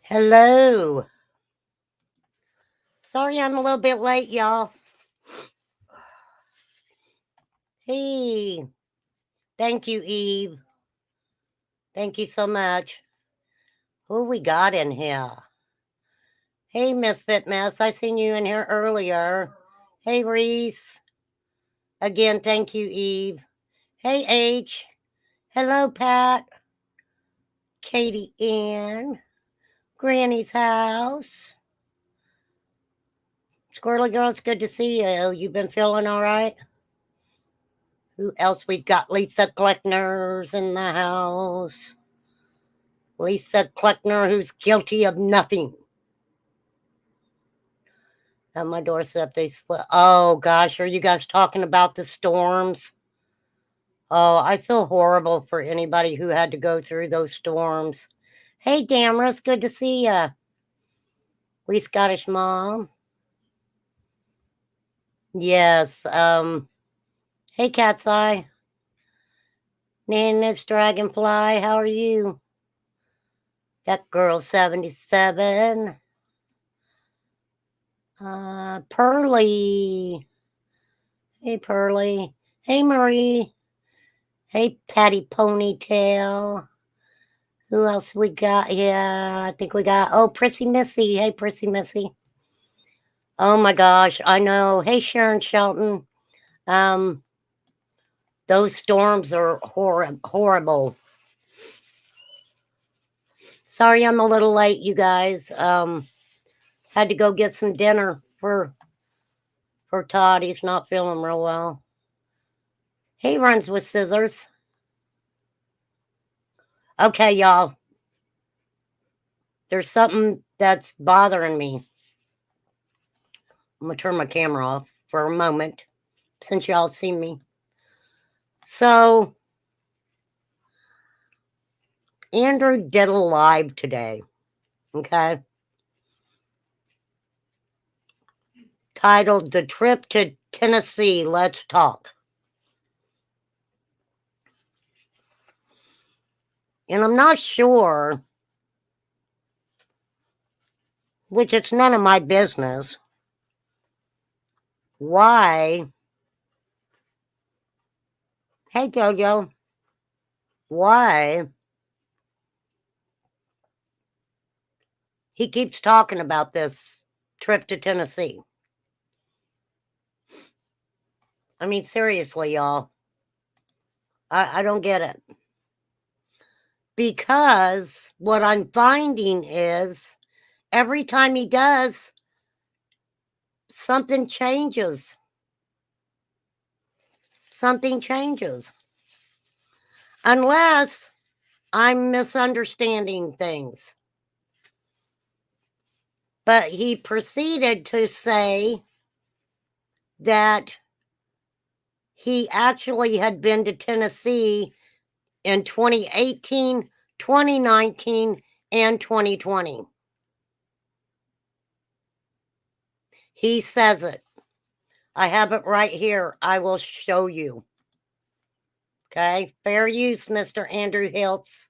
Hello. Sorry I'm a little bit late, y'all. Hey, thank you, Eve. Thank you so much. Who we got in here? Hey, Misfit Mess. I seen you in here earlier. Hey, Reese. Again, thank you, Eve. Hey, H. Hello, Pat. Katie Ann. Granny's house. Squirrely Girl, it's good to see you. You been feeling all right? Who else we got? Lisa Kleckner's in the house. Lisa Kleckner, who's guilty of nothing. At my doorstep, they split. Oh, gosh, are you guys talking about the storms? Oh, I feel horrible for anybody who had to go through those storms. Hey, Damaris, good to see ya. We Scottish mom. Yes, hey, Cat's Eye. Nana's Dragonfly, how are you? That girl 77. Pearly. Hey, Pearly. Hey, Marie. Hey, Patty Ponytail. Who else we got here? I think we got, Prissy Missy. Hey, Prissy Missy. Oh, my gosh, I know. Hey, Sharon Shelton. Those storms are horrible. Sorry I'm a little late, you guys. Had to go get some dinner for Todd. He's not feeling real well. He runs with scissors. Okay, y'all. There's something that's bothering me. I'm going to turn my camera off for a moment since y'all see me. So, Andrew did a live today, okay? Titled The Trip to Tennessee, Let's Talk. And I'm not sure, which it's none of my business, why. Hey, Jojo. Why he keeps talking about this trip to Tennessee. I mean, seriously, y'all. I don't get it. Because what I'm finding is every time he does, something changes. Something changes. Unless I'm misunderstanding things. But he proceeded to say that he actually had been to Tennessee in 2018, 2019, and 2020. He says it. I have it right here. I will show you. Okay? Fair use, Mr. Andrew Hiltz.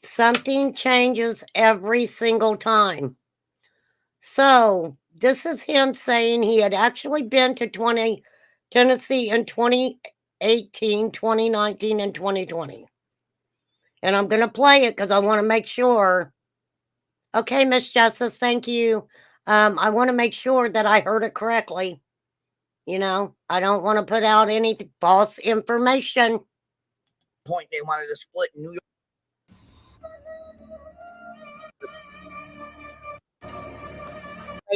Something changes every single time. So, this is him saying he had actually been to Tennessee in 2018, 2019, and 2020. And I'm going to play it because I want to make sure. Okay, Miss Justice, thank you. I want to make sure that I heard it correctly. You know, I don't want to put out any false information. Point they wanted to split New York.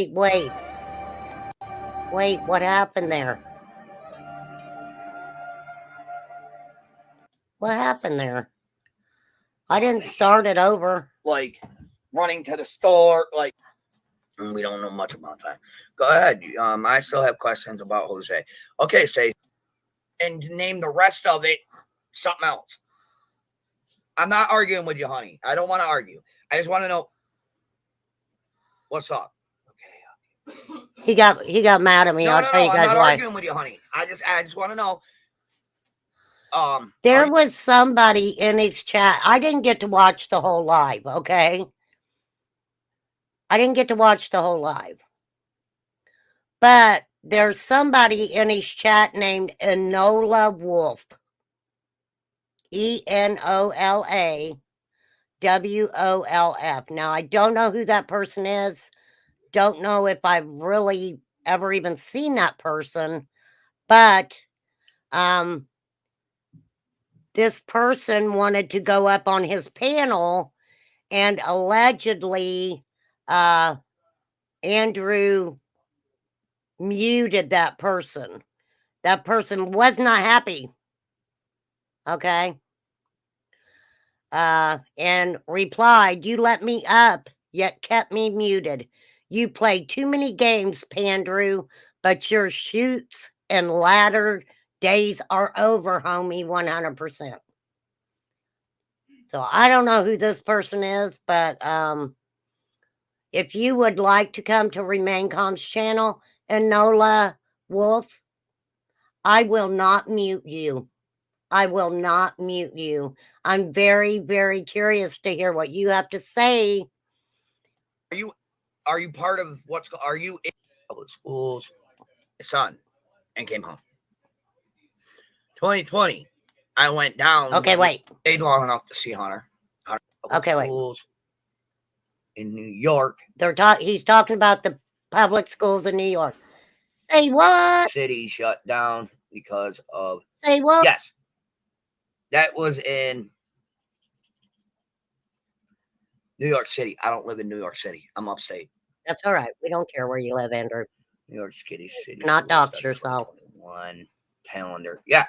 Wait, what happened there? What happened there? I didn't start it over. Like running to the store, like we don't know much about that. Go ahead. I still have questions about Jose. Okay, Stacey. And to name the rest of it something else. I'm not arguing with you, honey. I don't want to argue. I just want to know what's up. Okay. He got mad at me. I'll tell you I'm guys not why. arguing with you, honey. I just want to know. There was somebody in his chat. I didn't get to watch the whole live, okay? I didn't get to watch the whole live. But there's somebody in his chat named Enola Wolf. ENOLAWOLF. Now, I don't know who that person is. Don't know if I've really ever even seen that person. But this person wanted to go up on his panel, and allegedly Andrew muted that person. That person was not happy. Okay. And replied, "You let me up, yet kept me muted. You played too many games, Pandrew, but your shoots and ladder days are over, homie, 100%. So I don't know who this person is, but if you would like to come to Remain Calm's channel, Enola Wolf, I will not mute you. I will not mute you. I'm very, very curious to hear what you have to say. Are you part of are you in public schools, son, and came home? 2020, I went down. Okay, wait. Stayed long enough to see Hunter. Okay, wait. Schools in New York. He's talking about the public schools in New York. Say what? City shut down because of. Say what? Yes. That was in New York City. I don't live in New York City. I'm upstate. That's all right. We don't care where you live, Andrew. New York City. Not dox yourself. One calendar. Yeah.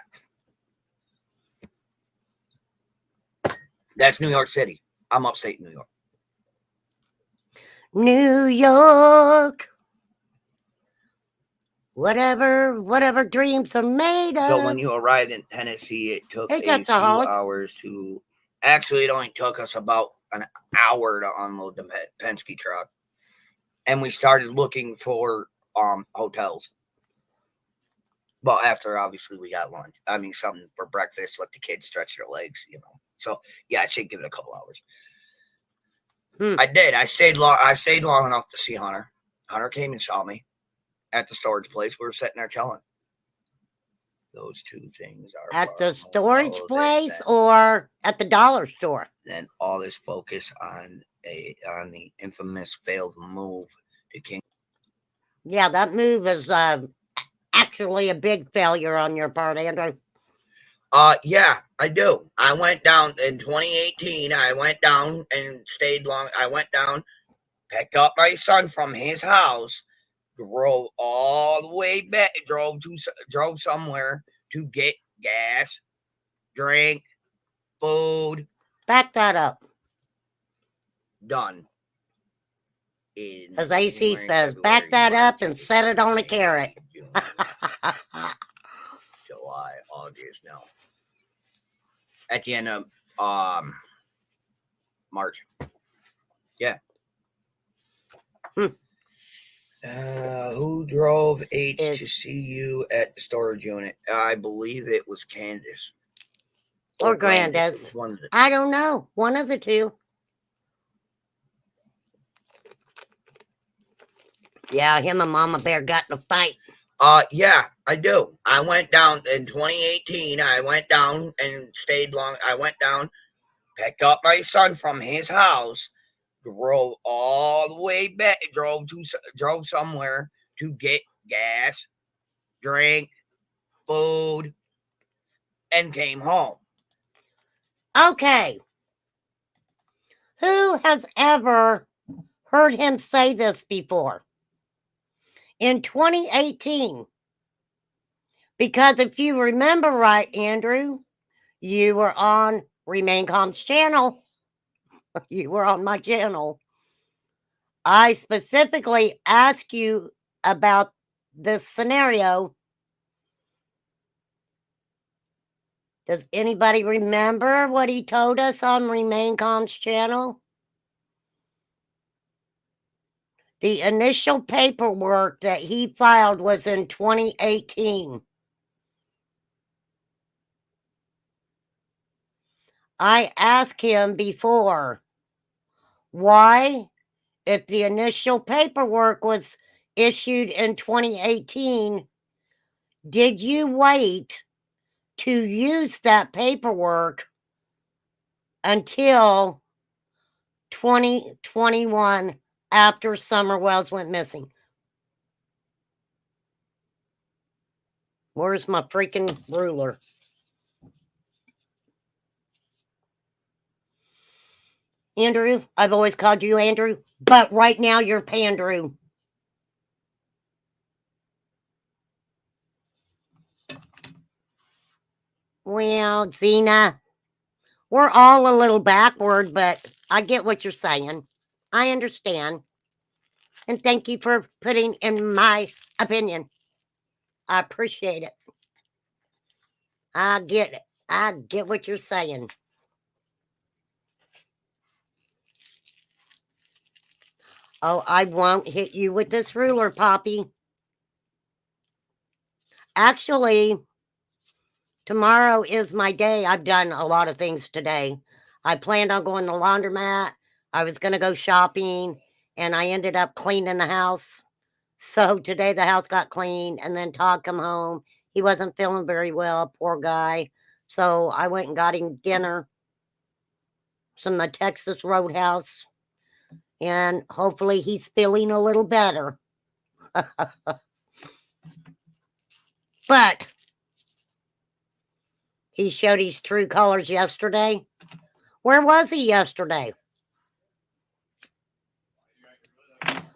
That's New York City. I'm upstate New York. New York. Whatever dreams are made of. So when you arrived in Tennessee, it took a few hours to. Actually, it only took us about an hour to unload the Penske truck, and we started looking for hotels. Well, after obviously we got lunch. I mean, something for breakfast. Let the kids stretch their legs, So yeah, I should give it a couple hours. I did. I stayed long enough to see Hunter. Hunter came and saw me at the storage place. We were sitting there chilling. Those two things are at the storage place or at the dollar store. Then all this focus on the infamous failed move to King. Yeah, that move is actually a big failure on your part, Andrew. Yeah, I do. I went down in 2018. I went down and stayed long. I went down, picked up my son from his house, drove all the way back, drove somewhere to get gas, drink, food. Back that up. Done. As AC says, back that up and set it on a carrot. July, August, no. At the end of March. Yeah. Who drove H to see you at the storage unit? I believe it was Candus. Or Grandis. I don't know. One of the two. Yeah, him and Mama Bear got in a fight. Yeah, I do. I went down in 2018. I went down and stayed long. I went down, picked up my son from his house, drove all the way back, drove somewhere to get gas, drink, food, and came home. Okay. Who has ever heard him say this before? In 2018. Because if you remember right, Andrew, you were on Remain Calm's channel. You were on my channel. I specifically asked you about this scenario. Does anybody remember what he told us on Remain Calm's channel? The initial paperwork that he filed was in 2018. I asked him before, why, if the initial paperwork was issued in 2018, did you wait to use that paperwork until 2021 after Summer Wells went missing? Where's my freaking ruler? Andrew, I've always called you Andrew, but right now you're Pandrew. Well, Zena, we're all a little backward, but I get what you're saying. I understand. And thank you for putting in my opinion. I appreciate it. I get it. I get what you're saying. Oh, I won't hit you with this ruler, Poppy. Actually, tomorrow is my day. I've done a lot of things today. I planned on going to the laundromat. I was going to go shopping, and I ended up cleaning the house. So today the house got cleaned, and then Todd come home. He wasn't feeling very well, poor guy. So I went and got him dinner, some of Texas Roadhouse, and hopefully he's feeling a little better. But he showed his true colors yesterday. Where was he yesterday?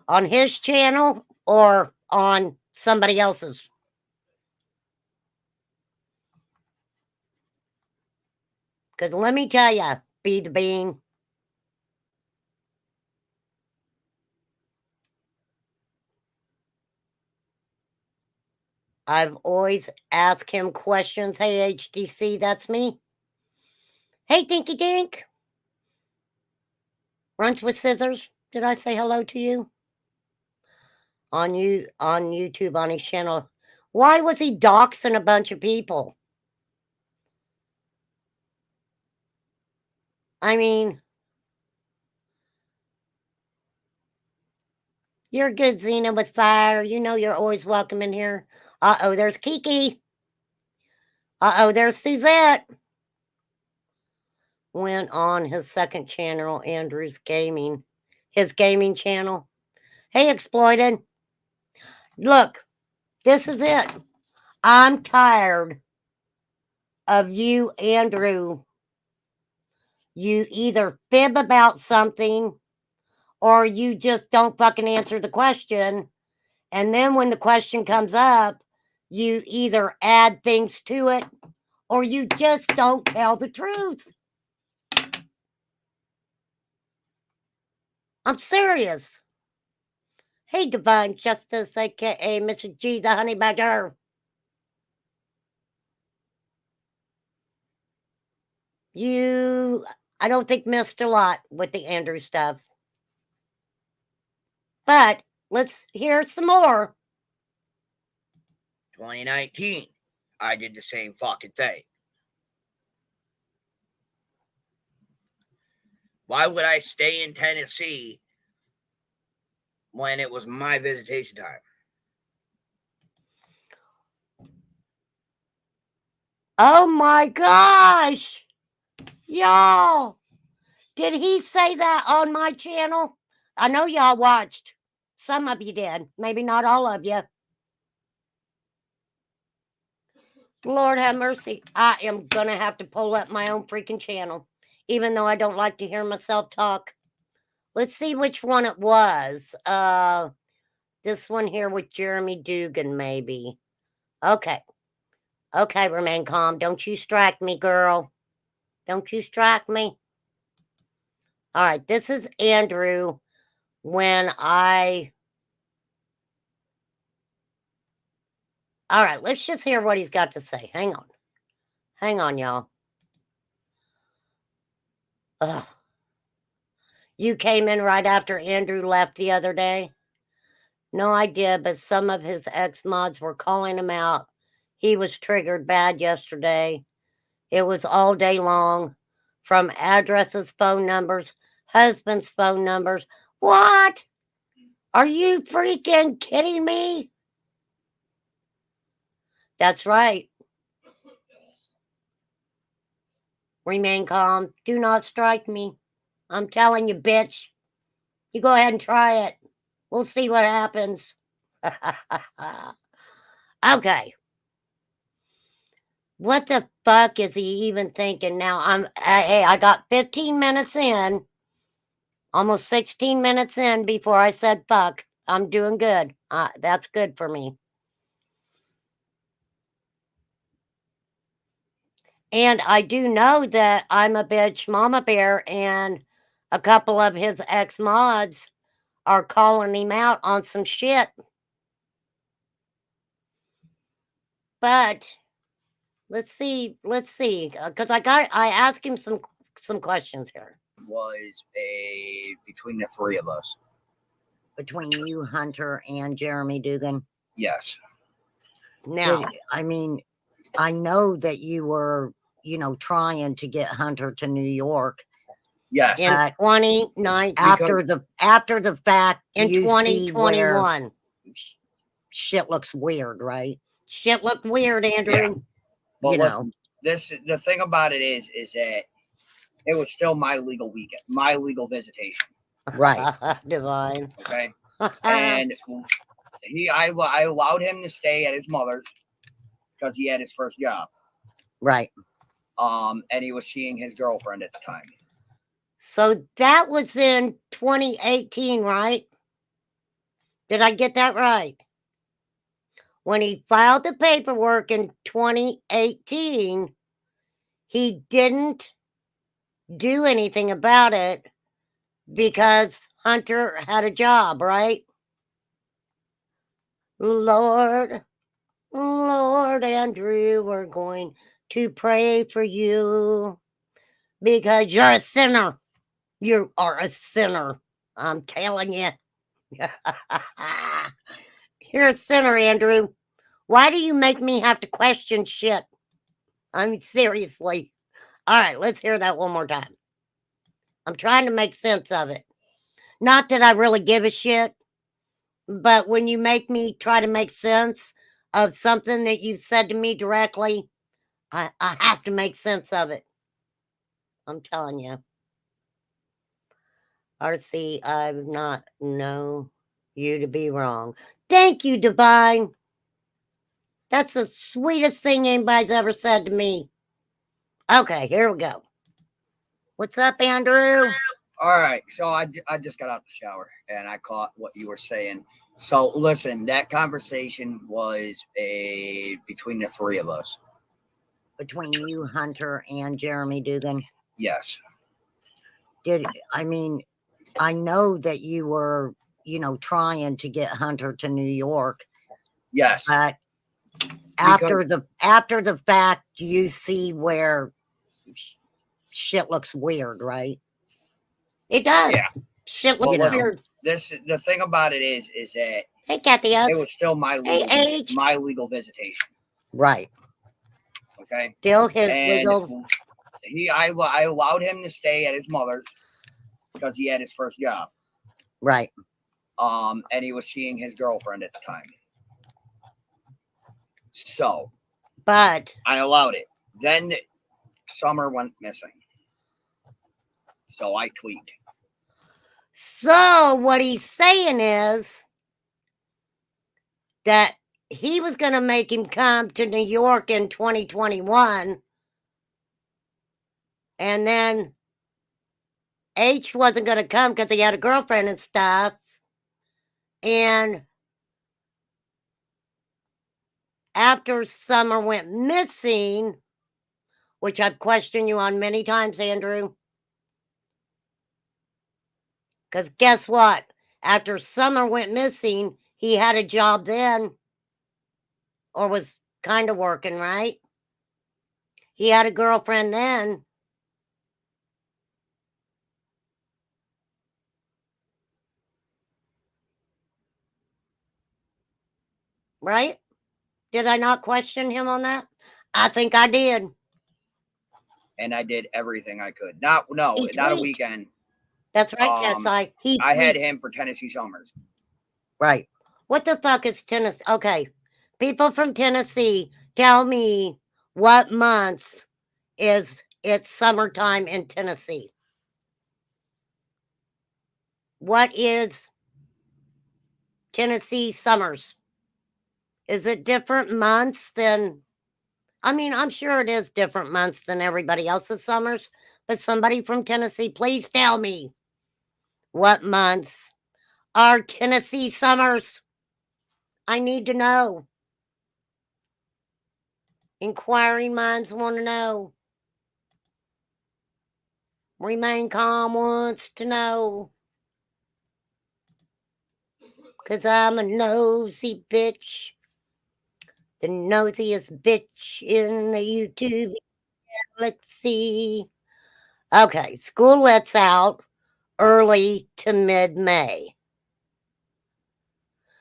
On his channel or on somebody else's? Because let me tell you, Be the Bean, I've always asked him questions. Hey, HDC, that's me. Hey, Dinky Dink. Runs with Scissors. Did I say hello to you? On YouTube, on his channel. Why was he doxing a bunch of people? I mean, you're good, Xena, with fire. You know you're always welcome in here. Uh-oh, there's Kiki. Uh-oh, there's Suzette. Went on his second channel, Andrew's Gaming. His gaming channel. Hey, Exploited. Look, this is it. I'm tired of you, Andrew. You either fib about something or you just don't fucking answer the question. And then when the question comes up, you either add things to it or you just don't tell the truth. I'm serious. Hey, Divine Justice, aka Mrs. G, the Honey Badger. I don't think, missed a lot with the Andrew stuff. But let's hear some more. 2019, I did the same fucking thing. Why would I stay in Tennessee when it was my visitation time? Oh my gosh! Y'all! Did he say that on my channel? I know y'all watched. Some of you did. Maybe not all of you. Lord have mercy. I am going to have to pull up my own freaking channel, even though I don't like to hear myself talk. Let's see which one it was. This one here with Jeremy Dugan, maybe. Okay. Okay, remain calm. Don't you strike me, girl. Don't you strike me. All right, this is Andrew when I... All right, let's just hear what he's got to say. Hang on. Hang on, y'all. Ugh. You came in right after Andrew left the other day? No idea, but some of his ex-mods were calling him out. He was triggered bad yesterday. It was all day long, from addresses, phone numbers, husband's phone numbers. What? Are you freaking kidding me? That's right. Remain calm. Do not strike me. I'm telling you, bitch. You go ahead and try it. We'll see what happens. Okay. What the fuck is he even thinking now? Hey, I got 15 minutes in, almost 16 minutes in before I said fuck. I'm doing good. That's good for me. And I do know that I'm a bitch mama bear, and a couple of his ex-mods are calling him out on some shit. But let's see, because I asked him some questions here. Was between the three of us. Between you, Hunter, and Jeremy Dugan? Yes. Now, I mean, I know that you were, trying to get Hunter to New York. Yes. In 2019, after the fact, in 2021. Shit looks weird, right? Shit looked weird, Andrew. Yeah. Well, listen, the thing about it is that it was still my legal weekend, my legal visitation. Right. Divine. Okay. And I allowed him to stay at his mother's because he had his first job. Right. And he was seeing his girlfriend at the time. So that was in 2018, right? Did I get that right? When he filed the paperwork in 2018, he didn't do anything about it because Hunter had a job, right? Lord Andrew, we're going to pray for you because you're a sinner. You are a sinner. I'm telling you. You're a sinner, Andrew. Why do you make me have to question shit? I mean, seriously. All right, let's hear that one more time. I'm trying to make sense of it. Not that I really give a shit, but when you make me try to make sense of something that you've said to me directly, I have to make sense of it. I'm telling you. RC, I would not know you to be wrong. Thank you, Divine. That's the sweetest thing anybody's ever said to me. Okay, here we go. What's up, Andrew? All right. So I just got out the shower and I caught what you were saying. So listen, that conversation was between the three of us. Between you, Hunter, and Jeremy Dugan? Yes. I mean, I know that you were, trying to get Hunter to New York. Yes. But after the fact, you see where shit looks weird, right? It does. Yeah. Shit looks weird. The thing about it is that hey, Kathy, it was still my legal visitation. Right. Okay. Still his legal. I allowed him to stay at his mother's because he had his first job. Right. And he was seeing his girlfriend at the time. So. But. I allowed it. Then Summer went missing. So I tweaked. So what he's saying is that he was going to make him come to New York in 2021. And then H wasn't going to come because he had a girlfriend and stuff. And after Summer went missing, which I've questioned you on many times, Andrew. Because guess what? After Summer went missing, he had a job then. Or was kind of working, right? He had a girlfriend then. right? Did I not question him on that? I think I did. And I did everything I could. Not a weekend. That's right, Cat's Eye. I had him for Tennessee Summers. Right. What the fuck is Tennessee? Okay. People from Tennessee, tell me what months is it's summertime in Tennessee? What is Tennessee summers? Is it different months than, I mean, I'm sure it is different months than everybody else's summers, but somebody from Tennessee, please tell me what months are Tennessee summers. I need to know. Inquiring minds want to know. Remain Calm wants to know. Cause I'm a nosy bitch. The nosiest bitch in the YouTube galaxy. Okay, school lets out early to mid-May.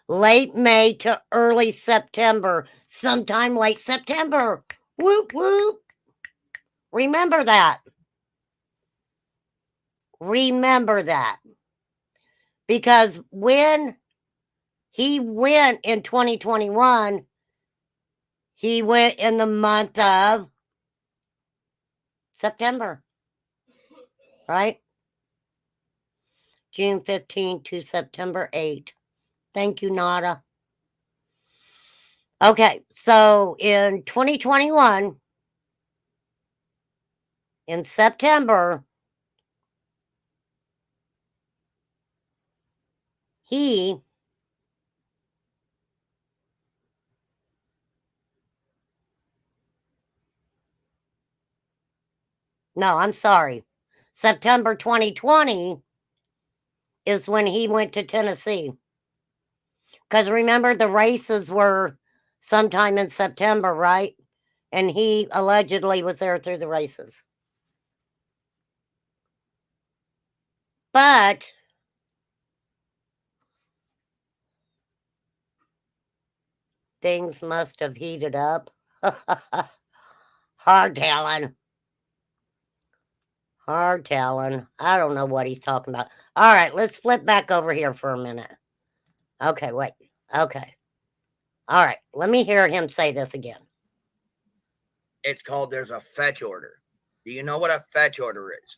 Late May to early September. Sometime late September. Whoop whoop. Remember that. Remember that. Because when he went in 2021, he went in the month of September, right? June 15 to September 8. Thank you, Nada. Okay, so in 2021, in September, I'm sorry. September 2020 is when he went to Tennessee. Because remember, the races were sometime in September, right? And he allegedly was there through the races. But things must have heated up. Hard telling. Hard telling. I don't know what he's talking about. All right, let's flip back over here for a minute. Okay, wait. Okay. All right, let me hear him say this again. It's called there's a fetch order. Do you know what a fetch order is?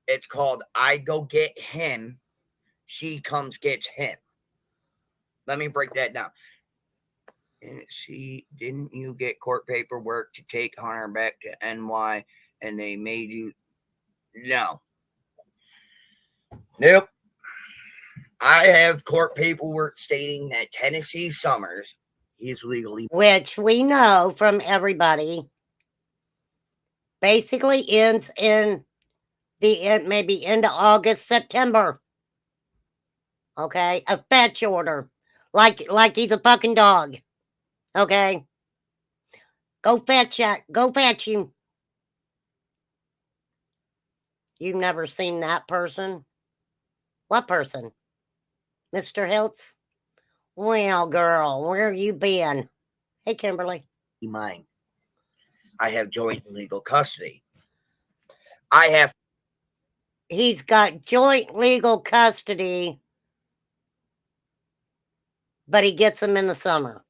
It's called I go get him, she comes gets him. Let me break that down. Didn't you get court paperwork to take Hunter back to NY and they made you? No. Nope. I have court paperwork stating that Tennessee Summers is legally, which we know from everybody, basically ends in the end, maybe into August, September. Okay, a fetch order, like he's a fucking dog. Okay, go fetch it. Go fetch him. You've never seen that person? What person? Mr. Hiltz? Well, girl, where you been? Hey, Kimberly. mine. I have joint legal custody. He's got joint legal custody, but he gets them in the summer.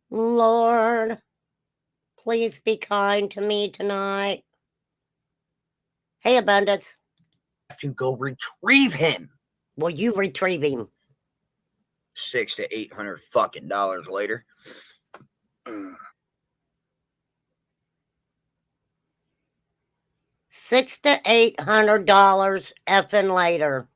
Lord, please be kind to me tonight. Hey, Abundance. To go retrieve him. Will you retrieve him? $600 to $800 fucking dollars later. $600 to $800 effing later.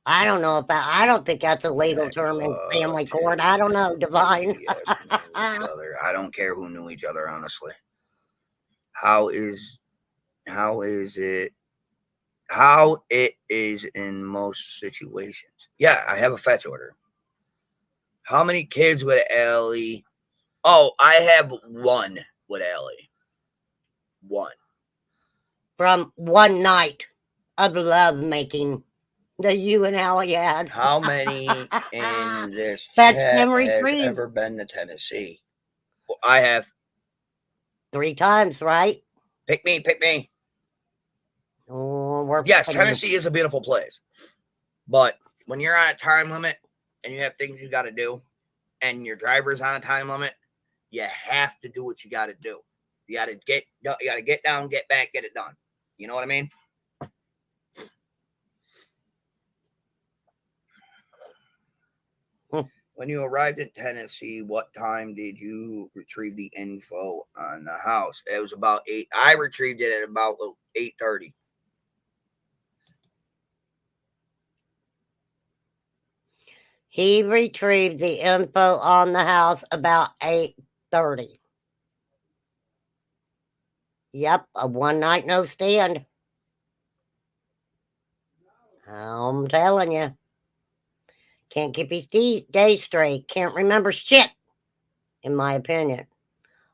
I don't know about. I don't think that's a legal term in family court. I don't know, Divine. I don't care who knew each other, honestly. How it is in most situations. Yeah, I have a fetch order. How many kids with Ellie? Oh, I have one with Ellie. One. From one night of love making. The you and Allie had. How many in this That's chat him has retrieved ever been to Tennessee? Well, I have. 3 times, right? Pick me, pick me. Oh, we're Yes, picking you. Tennessee is a beautiful place. But when you're on a time limit and you have things you got to do and your driver's on a time limit, you have to do what you got to do. You got to get down, get back, get it done. You know what I mean? When you arrived in Tennessee, what time did you retrieve the info on the house? It was about 8. I retrieved it at about 8:30. He retrieved the info on the house about 8:30. Yep, a one night no stand. I'm telling you. Can't keep his day straight. Can't remember shit, in my opinion.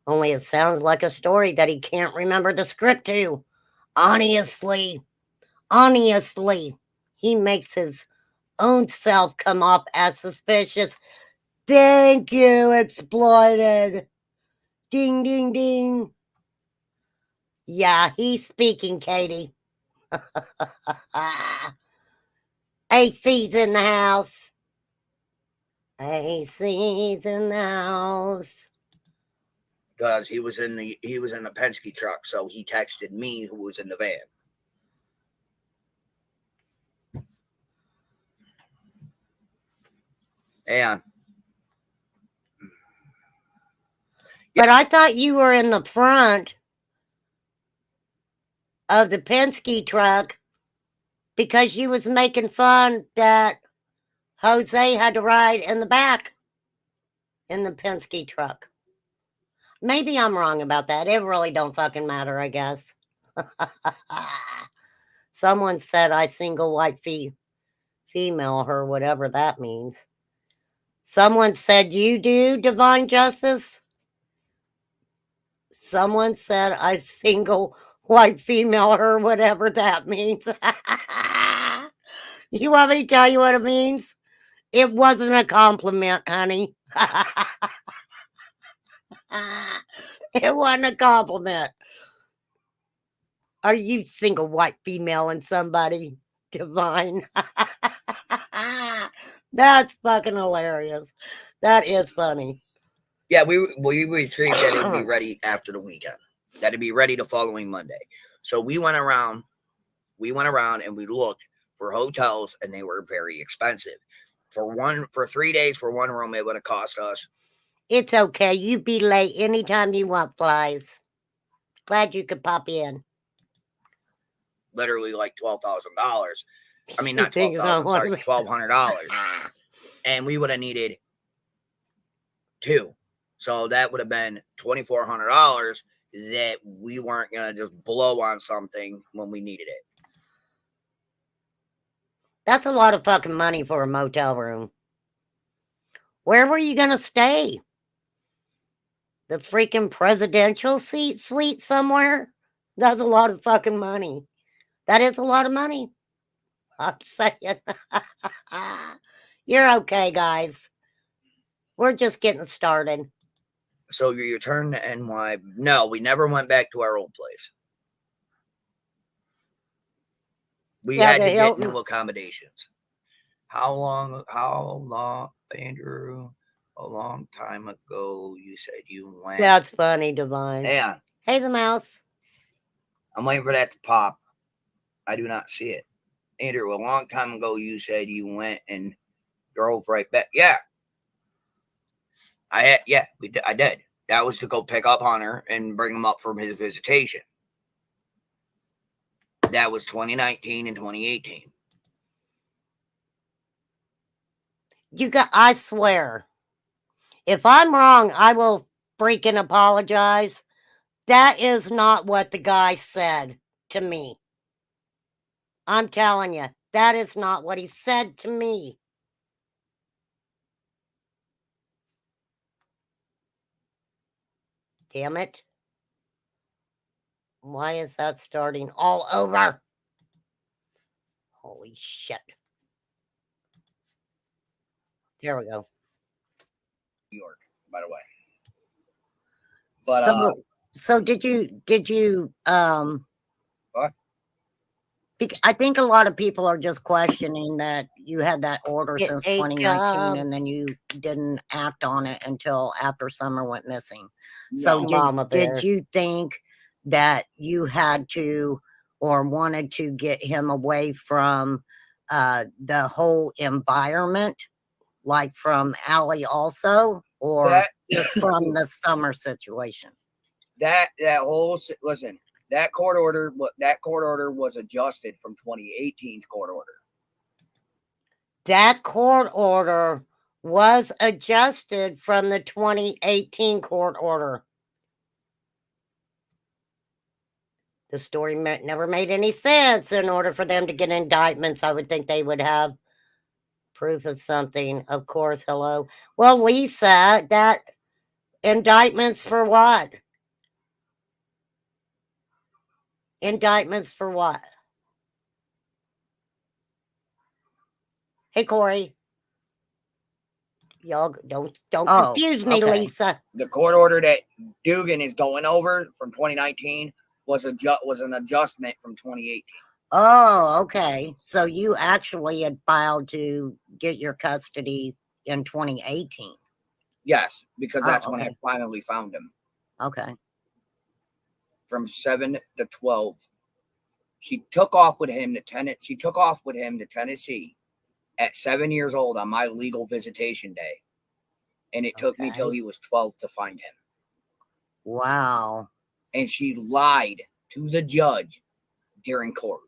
Only it sounds like a story that he can't remember the script to. Honestly, he makes his own self come off as suspicious. Thank you, exploited. Ding, ding, ding. Yeah, he's speaking, Katie. AC's in the house. AC's in the house. Because he was in the Penske truck, so he texted me who was in the van. And But I thought you were in the front of the Penske truck because you was making fun that Jose had to ride in the back in the Penske truck. Maybe I'm wrong about that. It really don't fucking matter, I guess. Someone said I single white female her, whatever that means. Someone said you do, divine justice. Someone said I single white female her, whatever that means. You want me to tell you what it means? It wasn't a compliment, honey. It wasn't a compliment. Are you single white female and somebody? Divine. That's fucking hilarious. That is funny. yeah, we retrieved that it'd be ready after the weekend. That'd be ready the following Monday. So we went around and we looked for hotels, and they were very expensive. For 3 days for one room, it would have cost us. It's okay. You be late anytime you want, flies. Glad you could pop in. Literally like $12,000. I mean, not You think $12,000. Sorry, someone- $1,200. And we would have needed 2. So that would have been $2,400 that we weren't going to just blow on something when we needed it. That's a lot of fucking money for a motel room. Where were you going to stay? The freaking presidential suite somewhere? That's a lot of fucking money. That is a lot of money. I'm saying. You're okay, guys. We're just getting started. So you returned to NY. No, we never went back to our old place. We had to get new accommodations. How long, Andrew? A long time ago, you said you went. That's funny, Divine. Yeah. Hey, the mouse. I'm waiting for that to pop. I do not see it. Andrew, a long time ago, you said you went and drove right back. Yeah. I did. That was to go pick up Hunter and bring him up from his visitation. That was 2019 and 2018. I swear, if I'm wrong, I will freaking apologize. That is not what the guy said to me. I'm telling you, that is not what he said to me. Damn it. Why is that starting all over? Holy shit. There we go. New York, by the way. But so did you what? I think a lot of people are just questioning that you had that order Get since a 2019 job. and then you didn't act on it until after Summer went missing. No. So Mama bear. did you think that you had to or wanted to get him away from the whole environment, like from Allie also, or just from the Summer situation? That whole listen, that court order was adjusted from 2018's court order. That court order was adjusted from the 2018 court order. The story never made any sense. In order for them to get indictments, I would think they would have proof of something. Of course, hello. Well, Lisa, that indictments for what? Indictments for what? Hey, Corey. Y'all don't confuse me, okay. Lisa. The court order that Dugan is going over from 2019 was an adjustment from 2018. Oh, okay. So you actually had filed to get your custody in 2018. Yes, because that's when I okay. finally found him. Okay. From 7 to 12. She took off with him to Tennessee at 7 years old on my legal visitation day. And it took me till he was 12 to find him. Wow. And she lied to the judge during court.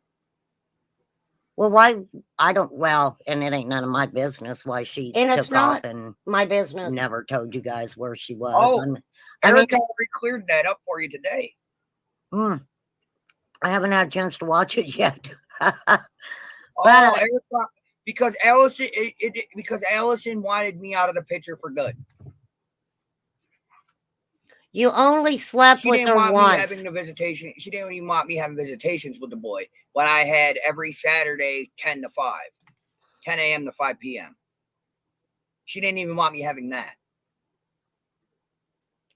Well, why? I don't. Well, and it ain't none of my business why she it's took off not and my business. never told you guys where she was. Oh, I mean, Erica already cleared that up for you today. I haven't had a chance to watch it yet. Oh, Erica, because Allison wanted me out of the picture for good. You only slept She with didn't her want once. me having the visitation. She didn't even want me having visitations with the boy when I had every Saturday 10 a.m. to 5 p.m. She didn't even want me having that.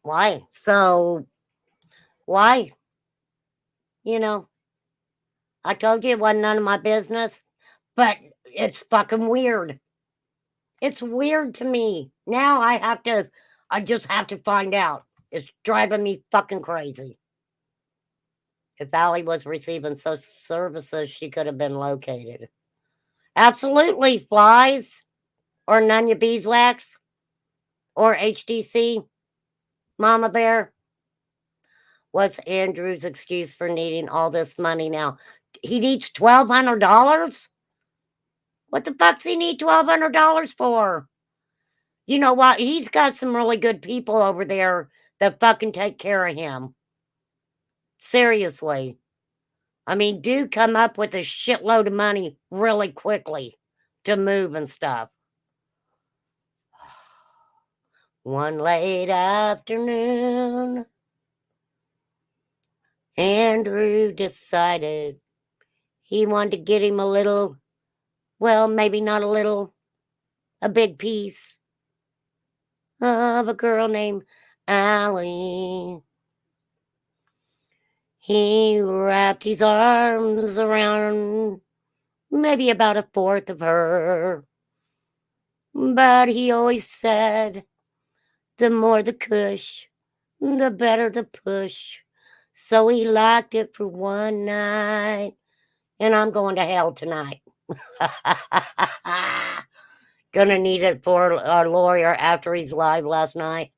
Why? So, why? You know, I told you it wasn't none of my business, but it's fucking weird. It's weird to me. Now I just have to find out. It's driving me fucking crazy. If Allie was receiving social services, she could have been located. Absolutely, flies or Nunya beeswax or HDC, Mama Bear. What's Andrew's excuse for needing all this money now? He needs $1,200? What the fuck's he need $1,200 for? You know what? He's got some really good people over there that fucking take care of him. Seriously. I mean, do come up with a shitload of money really quickly to move and stuff. One late afternoon, Andrew decided he wanted to get him a little, well, maybe not a little, a big piece of a girl named Allie. He wrapped his arms around maybe about a fourth of her. But he always said, the more the kush, the better the push. So he locked it for one night. And I'm going to hell tonight. Gonna need it for our lawyer after he's live last night.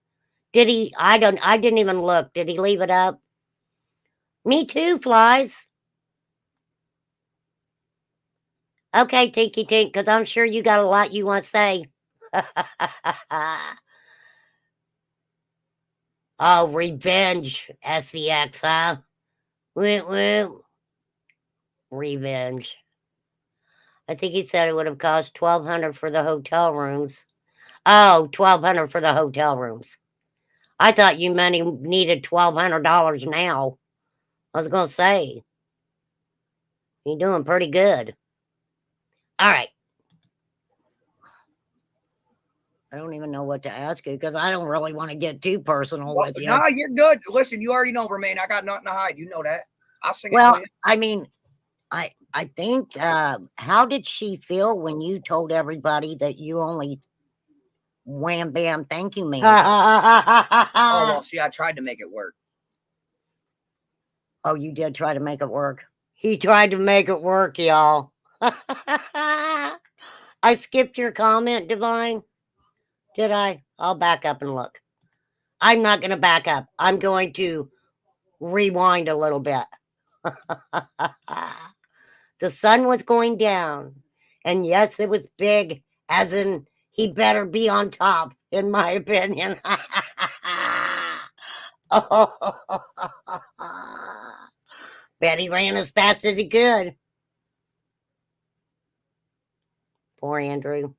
Did he? I didn't even look. Did he leave it up? Me too, flies. Okay, Tinky Tink, because I'm sure you got a lot you want to say. Oh, revenge, SCX, huh? Woo woo. Revenge. I think he said it would have cost $1,200 for the hotel rooms. Oh, $1,200 for the hotel rooms. I thought you meant he needed $1,200 now. I was going to say, you're doing pretty good. All right. I don't even know what to ask you because I don't really want to get too personal Well, with you. no, you're good. Listen, you already know, Romaine. I got nothing to hide. You know that. I'll sing it Well, for you. I mean, I think, how did she feel when you told everybody that you only wham bam thank you man? Oh, well, see, I tried to make it work. Oh, you did try to make it work. He tried to make it work, y'all. I skipped your comment, Divine. Did I? I'll back up and look. I'm not going to back up. I'm going to rewind a little bit. The sun was going down. And yes, it was big, as in he better be on top, in my opinion. Bet he ran as fast as he could. Poor Andrew.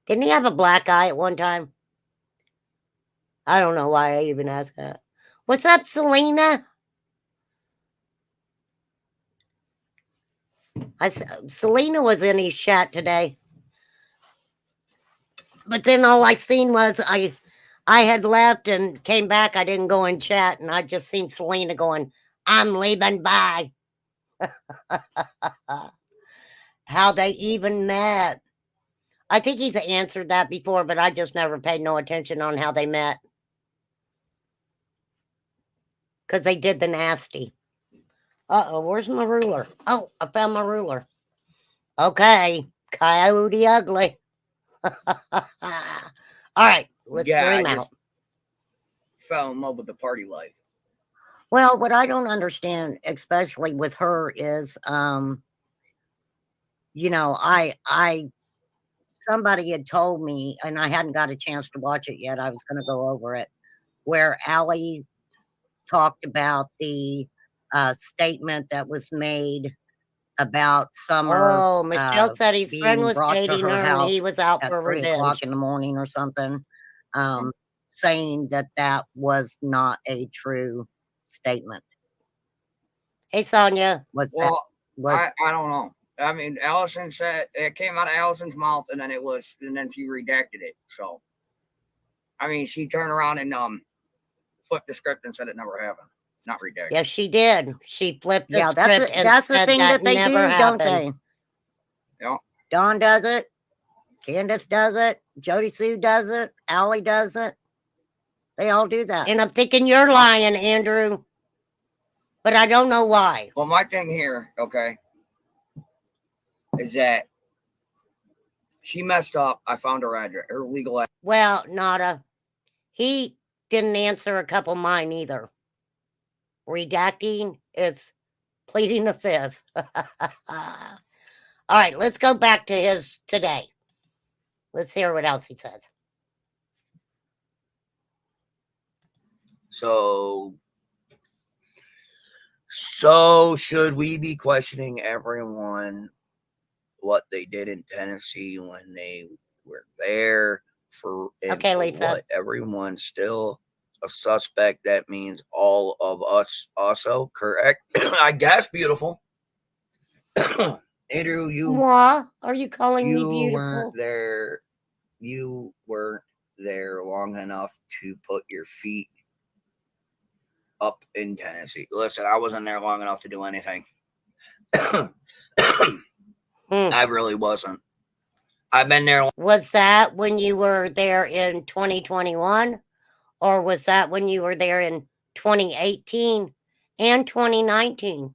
Didn't he have a black eye at one time? I don't know why I even asked that. What's up, Selena? Selena was in his chat today. But then all I seen was I had left and came back. I didn't go in chat, and I just seen Selena going, I'm leaving, bye. How they even met. I think he's answered that before, but I just never paid no attention on how they met. Because they did the nasty. Uh-oh, where's my ruler? Oh, I found my ruler. Okay, Coyote Ugly. All right, let's bring him out. Fell in love with the party life. Well, what I don't understand, especially with her, is, you know, somebody had told me, and I hadn't got a chance to watch it yet. I was going to go over it, where Allie talked about the statement that was made about Summer. Oh, Michelle said his friend was dating her and he was out at for 3 o'clock revenge. in the morning or something, saying that that was not a true statement. Hey, Sonia. Well, I don't know. I mean, Allison said it came out of Allison's mouth, and then she redacted it. So, I mean, she turned around and flipped the script and said it never happened. Not redacted. Yes, she did. She flipped the Yeah, script and that's the said thing that they never do, happened. don't they? Yeah. Don does it. Candace does it. Jody Sue does it. Allie does it. They all do that. And I'm thinking you're lying, Andrew. But I don't know why. Well, my thing here, okay, is that she messed up. I found her address, her legal address. Well, Nada. He didn't answer a couple mine either. Redacting is pleading the fifth. All right, let's go back to his today. Let's hear what else he says. So should we be questioning everyone what they did in Tennessee when they were there okay, Lisa? What, everyone's still a suspect? That means all of us also, correct? I guess, beautiful. Andrew, What? Are you calling me beautiful? You weren't there long enough to put your feet up in Tennessee. Listen, I wasn't there long enough to do anything. I really wasn't. I've been there. Was that when you were there in 2021? Or was that when you were there in 2018 and 2019?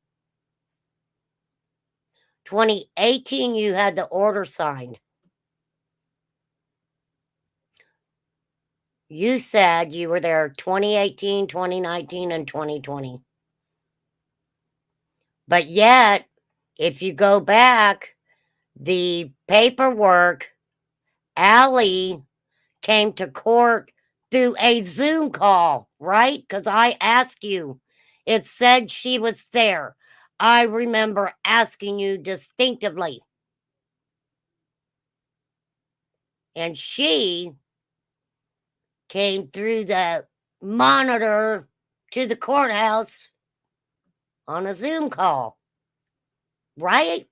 2018, you had the order signed. You said you were there 2018, 2019, and 2020. But yet, if you go back, the paperwork, Allie came to court through a Zoom call, right? Because I asked you. It said she was there. I remember asking you distinctively. And she came through the monitor to the courthouse on a Zoom call, right?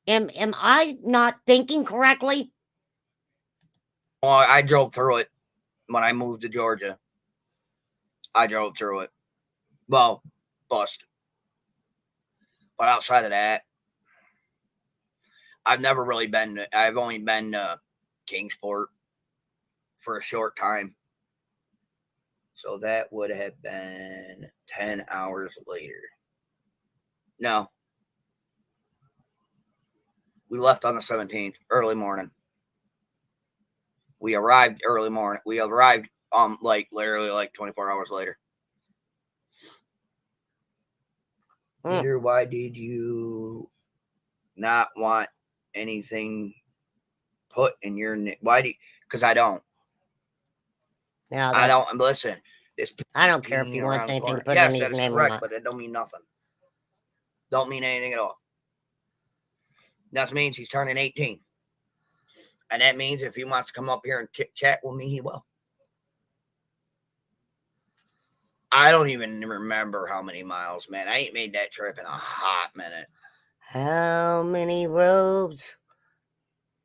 Am I not thinking correctly? Well, I drove through it when I moved to Georgia. I drove through it. Well, bust. But outside of that, I've never really been. I've only been to Kingsport for a short time. So that would have been 10 hours later. No. We left on the 17th, early morning. We arrived early morning. We arrived like literally like 24 hours later. Peter, why did you not want anything put in your name? Why do you? Because I don't. Yeah, I don't. Listen, I don't care if he wants anything put in his name or not. But it don't mean nothing. Don't mean anything at all. That means he's turning 18. And that means if he wants to come up here and chat with me, he will. I don't even remember how many miles, man. I ain't made that trip in a hot minute. How many roads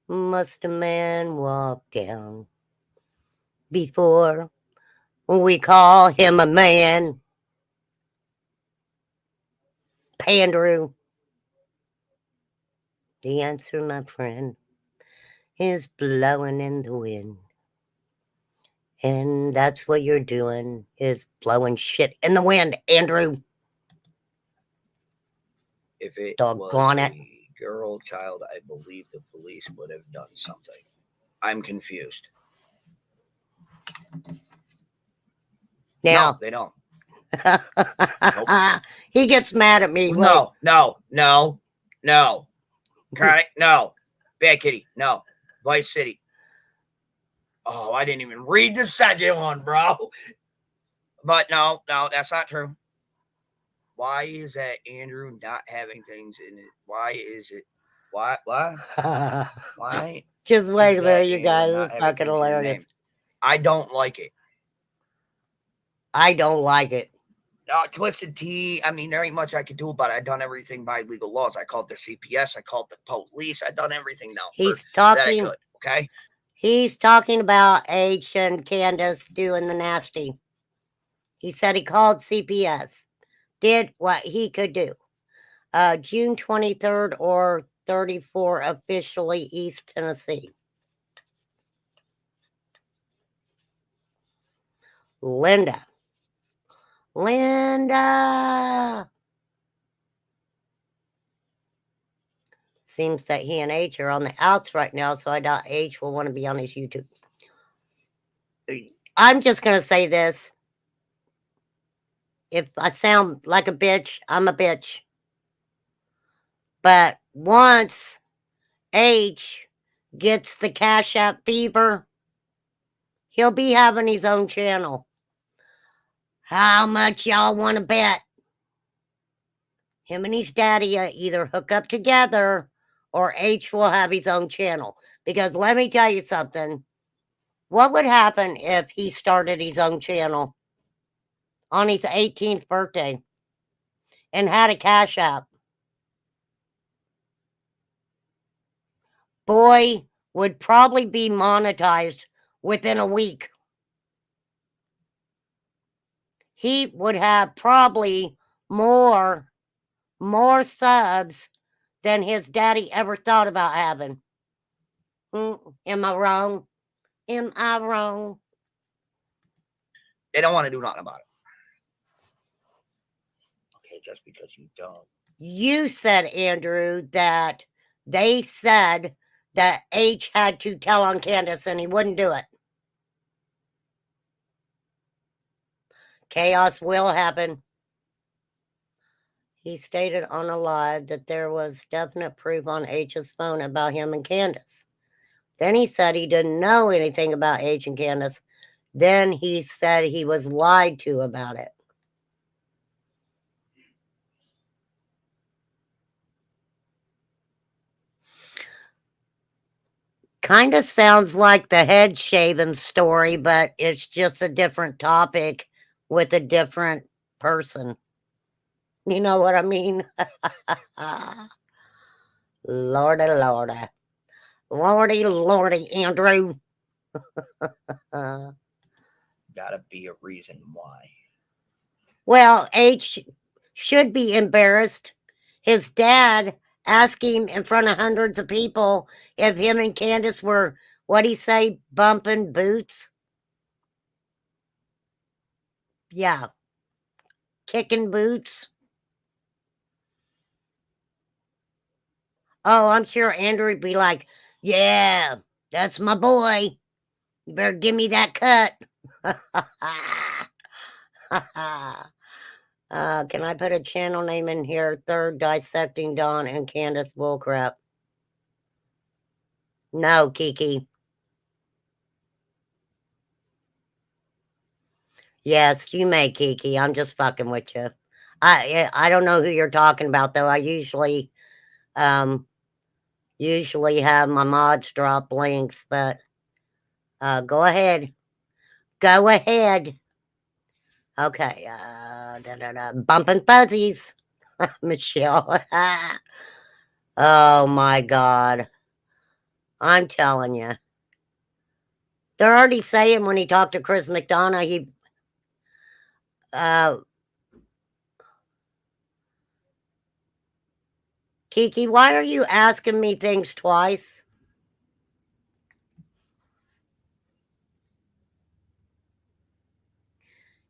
must a man walk down before we call him a man? Andrew. The answer, my friend, is blowing in the wind. And that's what you're doing, is blowing shit in the wind, Andrew. If it Doggone was it. a girl child, I believe the police would have done something. I'm confused. Now, no, they don't. Nope. He gets mad at me. No. Chronic, no. Bad Kitty, no. Vice City. Oh, I didn't even read the second one, bro. But no, that's not true. Why is that Andrew not having things in it? Why is it? Why? Why? Just wait a minute, you guys. It's fucking hilarious. I don't like it. I don't like it. Twisted Tea. I mean, there ain't much I could do about it. I've done everything by legal laws. I called the CPS. I called the police. I've done everything now. He's talking. Good, okay. He's talking about H and Candus doing the nasty. He said he called CPS. Did what he could do. June 23rd or 34 officially East Tennessee. Linda. Seems that he and H are on the outs right now, so I doubt H will want to be on his YouTube. I'm just going to say this. If I sound like a bitch, I'm a bitch. But once H gets the Cash App fever, he'll be having his own channel. How much y'all want to bet? Him and his daddy either hook up together or H will have his own channel. Because let me tell you something. What would happen if he started his own channel on his 18th birthday and had a Cash App? Boy would probably be monetized within a week. He would have probably more subs than his daddy ever thought about having. Am I wrong? Am I wrong? They don't want to do nothing about it. Okay, just because you don't. You said, Andrew, that they said that H had to tell on Candus and he wouldn't do it. Chaos will happen. He stated on a live that there was definite proof on H's phone about him and Candus. Then he said he didn't know anything about H and Candus. Then he said he was lied to about it. Kind of sounds like the head shaving story, but it's just a different topic with a different person. You know what I mean? Lordy, Lordy. Lordy, Lordy, Andrew. Gotta be a reason why. Well, H should be embarrassed. His dad asked him in front of hundreds of people if him and Candus were, what'd he say, bumping boots? Yeah, kicking boots. Oh, I'm sure Andrew would be like, yeah, that's my boy. You better give me that cut. Can I put a channel name in here? Third Dissecting Don and Candus Bullcrap. No, Kiki. Yes, you may, Kiki. I'm just fucking with you. I don't know who you're talking about though. I usually have my mods drop links, but go ahead. Go ahead. Okay. Bumping fuzzies. Michelle. Oh my God. I'm telling you. They're already saying when he talked to Chris McDonough, he Kiki, why are you asking me things twice?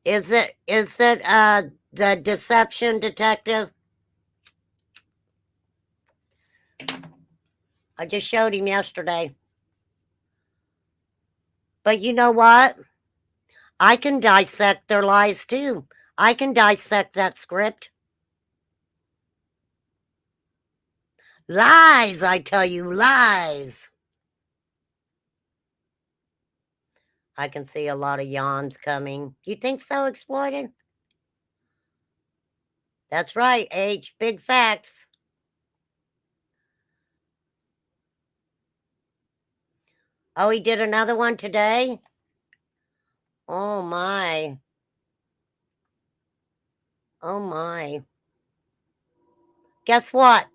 Is it the Deception Detective? I just showed him yesterday. But you know what? I can dissect their lies too. I can dissect that script. Lies, I tell you, lies. I can see a lot of yawns coming. You think so, Exploited? That's right, H. Big facts. Oh, he did another one today? Oh, my. Oh, my. Guess what?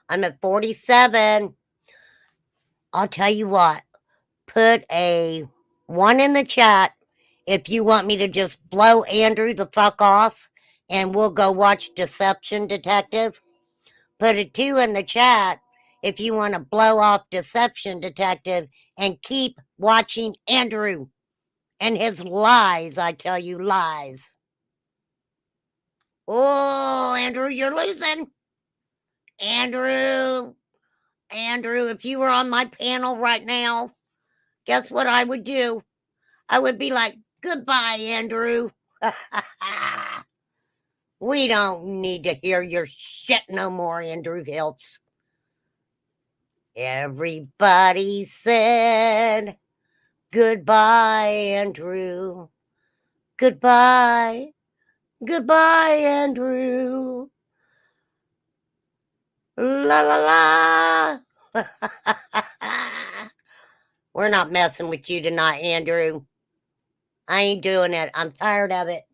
I'm at 47. I'll tell you what. Put a 1 in the chat if you want me to just blow Andrew the fuck off and we'll go watch Deception Detective. Put a 2 in the chat if you want to blow off Deception Detective and keep watching Andrew and his lies. I tell you, lies. Oh, Andrew, you're losing. Andrew, if you were on my panel right now, guess what I would do? I would be like, goodbye, Andrew. We don't need to hear your shit no more, Andrew Hiltz. Everybody said goodbye, Andrew. Goodbye. Goodbye, Andrew. La la la. We're not messing with you tonight, Andrew. I ain't doing it. I'm tired of it.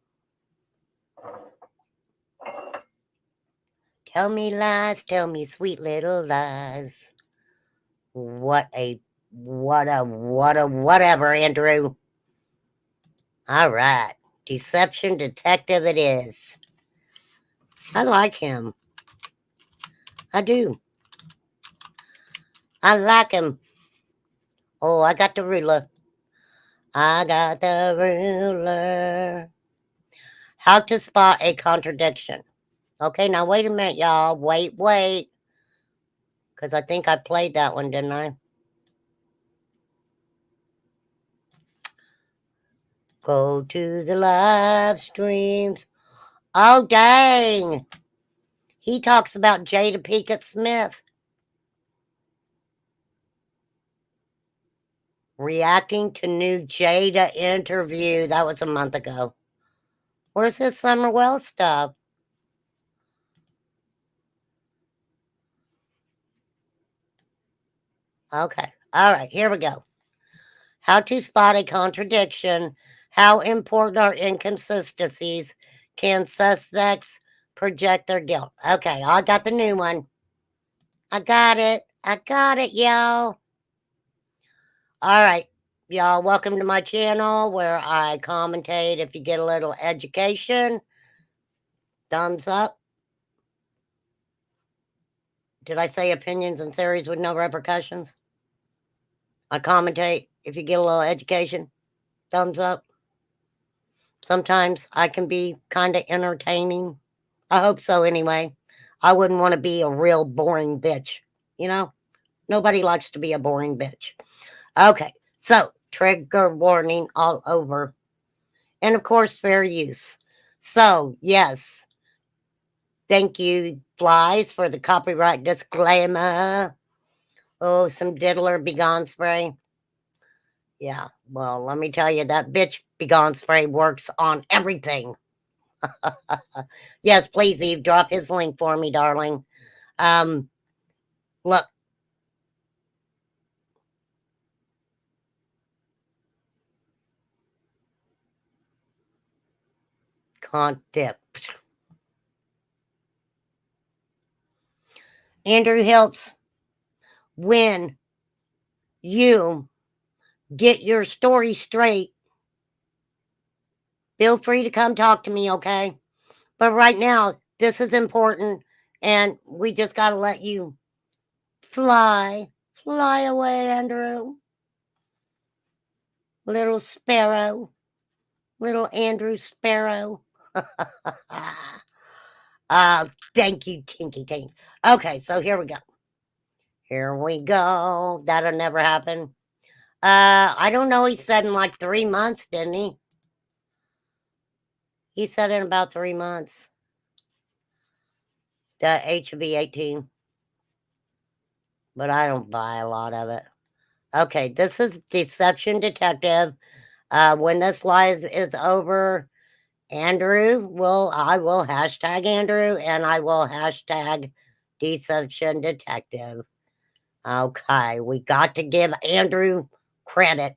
Tell me lies, tell me sweet little lies. What a whatever, Andrew. All right. Deception Detective it is. I like him. I do. I like him. Oh, I got the ruler. I got the ruler. How to spot a contradiction. Okay, now wait a minute, y'all. Wait. Because I think I played that one, didn't I? Go to the live streams. Oh, dang. He talks about Jada Pinkett Smith reacting to new Jada interview. That was a month ago. Where's his Summer Wells stuff? Okay. All right. Here we go. How to spot a contradiction. How important are inconsistencies? Can suspects project their guilt? Okay. I got the new one. I got it, y'all. All right, y'all, welcome to my channel where I commentate. If you get a little education, thumbs up. Did I say opinions and theories with no repercussions? I commentate. If you get a little education, thumbs up. Sometimes I can be kind of entertaining. I hope so anyway. I wouldn't want to be a real boring bitch, you know? Nobody likes to be a boring bitch. Okay, so trigger warning all over. And of course, fair use. So, yes, thank you, Flies, for the copyright disclaimer. Oh, some diddler begone spray. Yeah, well, let me tell you, that bitch begone spray works on everything. Yes, please, Eve, drop his link for me, darling. Look. Concept. Andrew helps when you get your story straight. Feel free to come talk to me, okay? But right now, this is important, and we just got to let you fly away, Andrew. Little sparrow, little Andrew Sparrow. Thank you, Tinky Tink. Okay, so here we go. Here we go. That'll never happen. I don't know. He said in like 3 months, didn't he? He said in about 3 months. The HB 18. But I don't buy a lot of it. Okay, this is Deception Detective. When this live is over, I will hashtag Andrew, and I will hashtag Deception Detective. Okay, we got to give Andrew credit.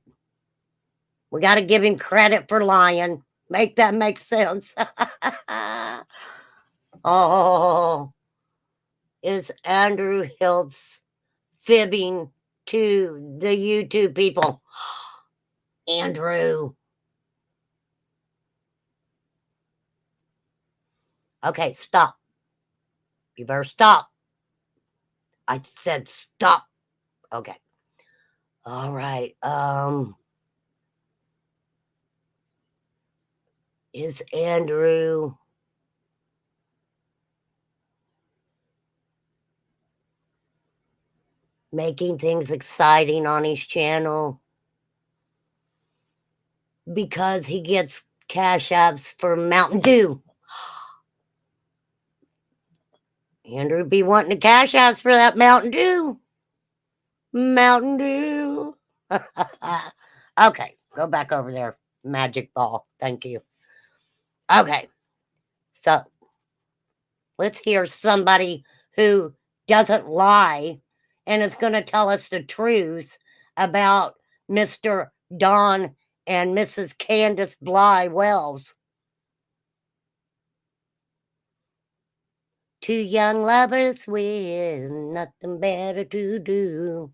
We got to give him credit for lying. Make that make sense. Oh, is Andrew Hiltz fibbing to the YouTube people? Andrew. Okay, stop. You better stop. I said stop. Okay. All right. Is Andrew making things exciting on his channel because he gets cash apps for Mountain Dew? Andrew be wanting the cash apps for that Mountain Dew. Mountain Dew. Okay, go back over there. Magic ball. Thank you. Okay, so let's hear somebody who doesn't lie and is going to tell us the truth about Mr. Don and Mrs. Candus Wells. Two young lovers with nothing better to do.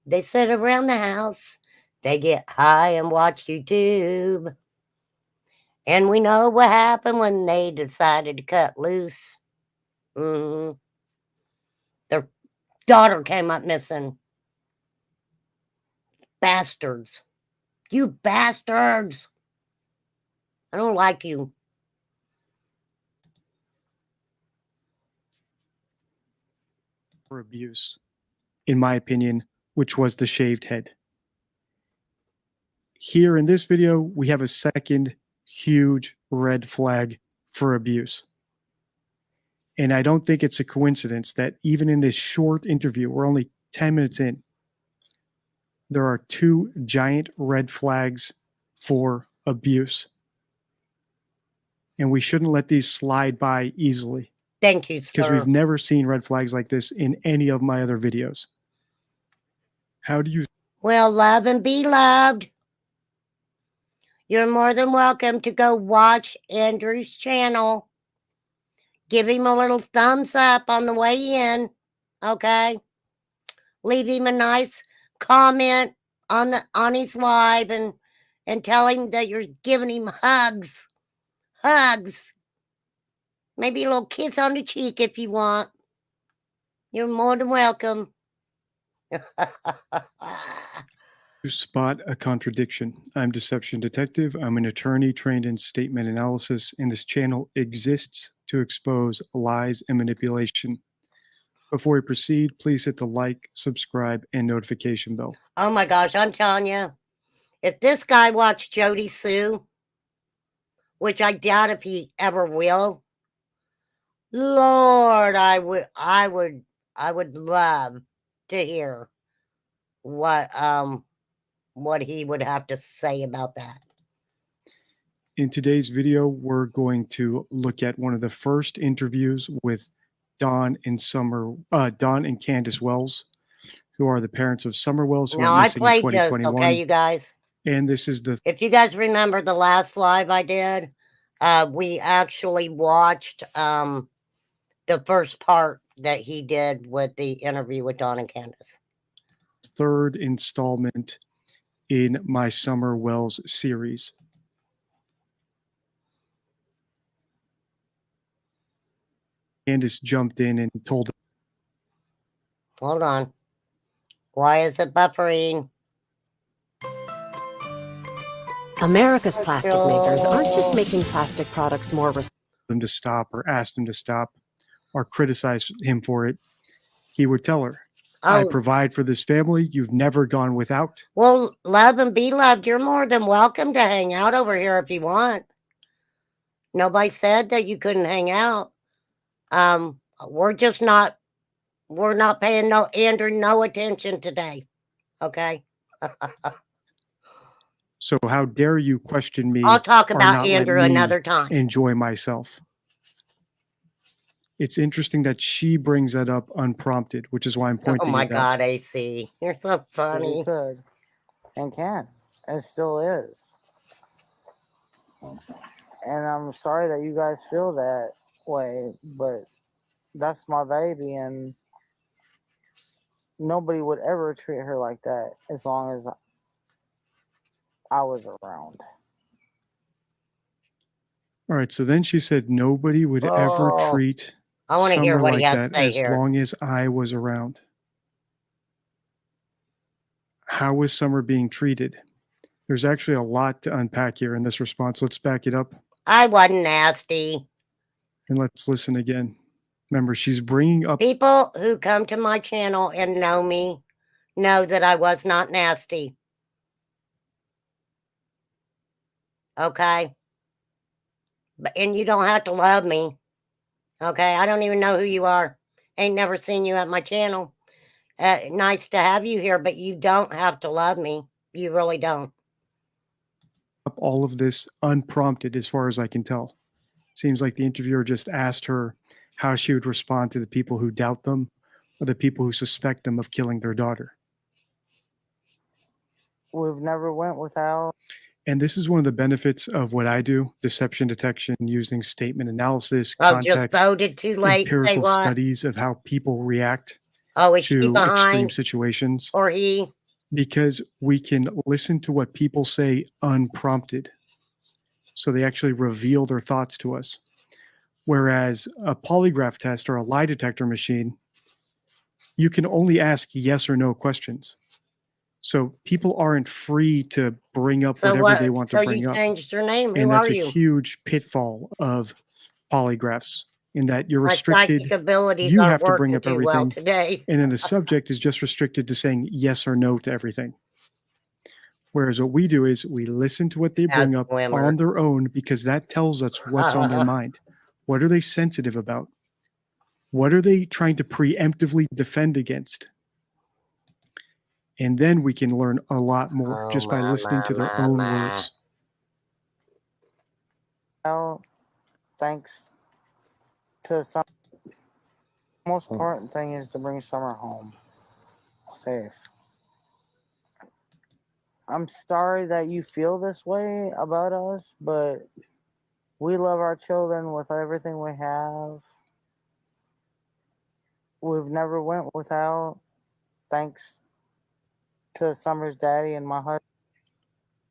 They sit around the house, they get high and watch YouTube. And we know what happened when they decided to cut loose. Their daughter came up missing. Bastards. You bastards. I don't like you. For abuse, in my opinion, which was the shaved head. Here in this video, we have a second huge red flag for abuse. And I don't think it's a coincidence that even in this short interview, we're only 10 minutes in, there are two giant red flags for abuse. And we shouldn't let these slide by easily. Thank you, sir. Because we've never seen red flags like this in any of my other videos. How do you... Well, love and be loved. You're more than welcome to go watch Andrew's channel. Give him a little thumbs up on the way in, okay? Leave him a nice comment on his live and tell him that you're giving him hugs. Hugs. Maybe a little kiss on the cheek if you want. You're more than welcome. To spot a contradiction. I'm Deception Detective. I'm an attorney trained in statement analysis, and this channel exists to expose lies and manipulation. Before we proceed, please hit the like, subscribe, and notification bell. Oh my gosh, I'm telling you, if this guy watched Jody Sue, which I doubt if he ever will, Lord, I would love to hear what he would have to say about that. In today's video, we're going to look at one of the first interviews with Don and Candus Wells, who are the parents of Summer Wells, who Now, went I missing in played this, 2021. okay, you guys? And this is the If you guys remember the last live I did, we actually watched the first part that he did with the interview with Don and Candus. third installment in my Summer Wells series. Candus jumped in and told him. Hold on. Why is it buffering? America's plastic makers aren't just making plastic products more Them to stop or asked him to stop or criticize him for it. He would tell her, I Oh, provide for this family. You've never gone without. well, love and be loved. You're more than welcome to hang out over here if you want. Nobody said that you couldn't hang out. We're not paying Andrew no attention today. Okay. So how dare you question me? I'll talk or about not let Andrew me another time. enjoy myself. It's interesting that she brings that up unprompted, which is why I'm pointing Oh my it out. God, AC. You're so funny. He could and can and still is. And I'm sorry that you guys feel that way, but that's my baby, and nobody would ever treat her like that as long as I was around. All right. So then she said nobody would ever Oh, treat I want to hear Summer what he like has to that say as here. long as I was around. How was Summer being treated? There's actually a lot to unpack here in this response. Let's back it up I wasn't nasty. and let's listen again. Remember, she's bringing up People who come to my channel and know me know that I was not nasty. Okay? And you don't have to love me. Okay? I don't even know who you are. Ain't never seen you at my channel. Nice to have you here, but you don't have to love me. You really don't. all of this unprompted, as far as I can tell. Seems like the interviewer just asked her how she would respond to the people who doubt them or the people who suspect them of killing their daughter. We've never went without. And this is one of the benefits of what I do, deception detection, using statement analysis, Oh, just context, voted too late. Say empirical what? studies of how people react Oh, is she to extreme behind? situations, Or he? because we can listen to what people say unprompted. So they actually reveal their thoughts to us. Whereas a polygraph test or a lie detector machine, you can only ask yes or no questions. So people aren't free to bring up So whatever what? they want So to bring you up. changed your name. Who And that's are a you? huge pitfall of polygraphs, in that you're My restricted. psychic abilities You aren't have to bring working up too well everything. today. And then the subject is just restricted to saying yes or no to everything. Whereas what we do is we listen to what they bring As up swimmer. on their own, because that tells us what's on their mind. What are they sensitive about? What are they trying to preemptively defend against? And then we can learn a lot more just by listening to their own words. Out thanks to some. Most important thing is to bring Summer home safe. I'm sorry that you feel this way about us, but we love our children with everything we have. We've never went without. Thanks to Summer's daddy and my husband.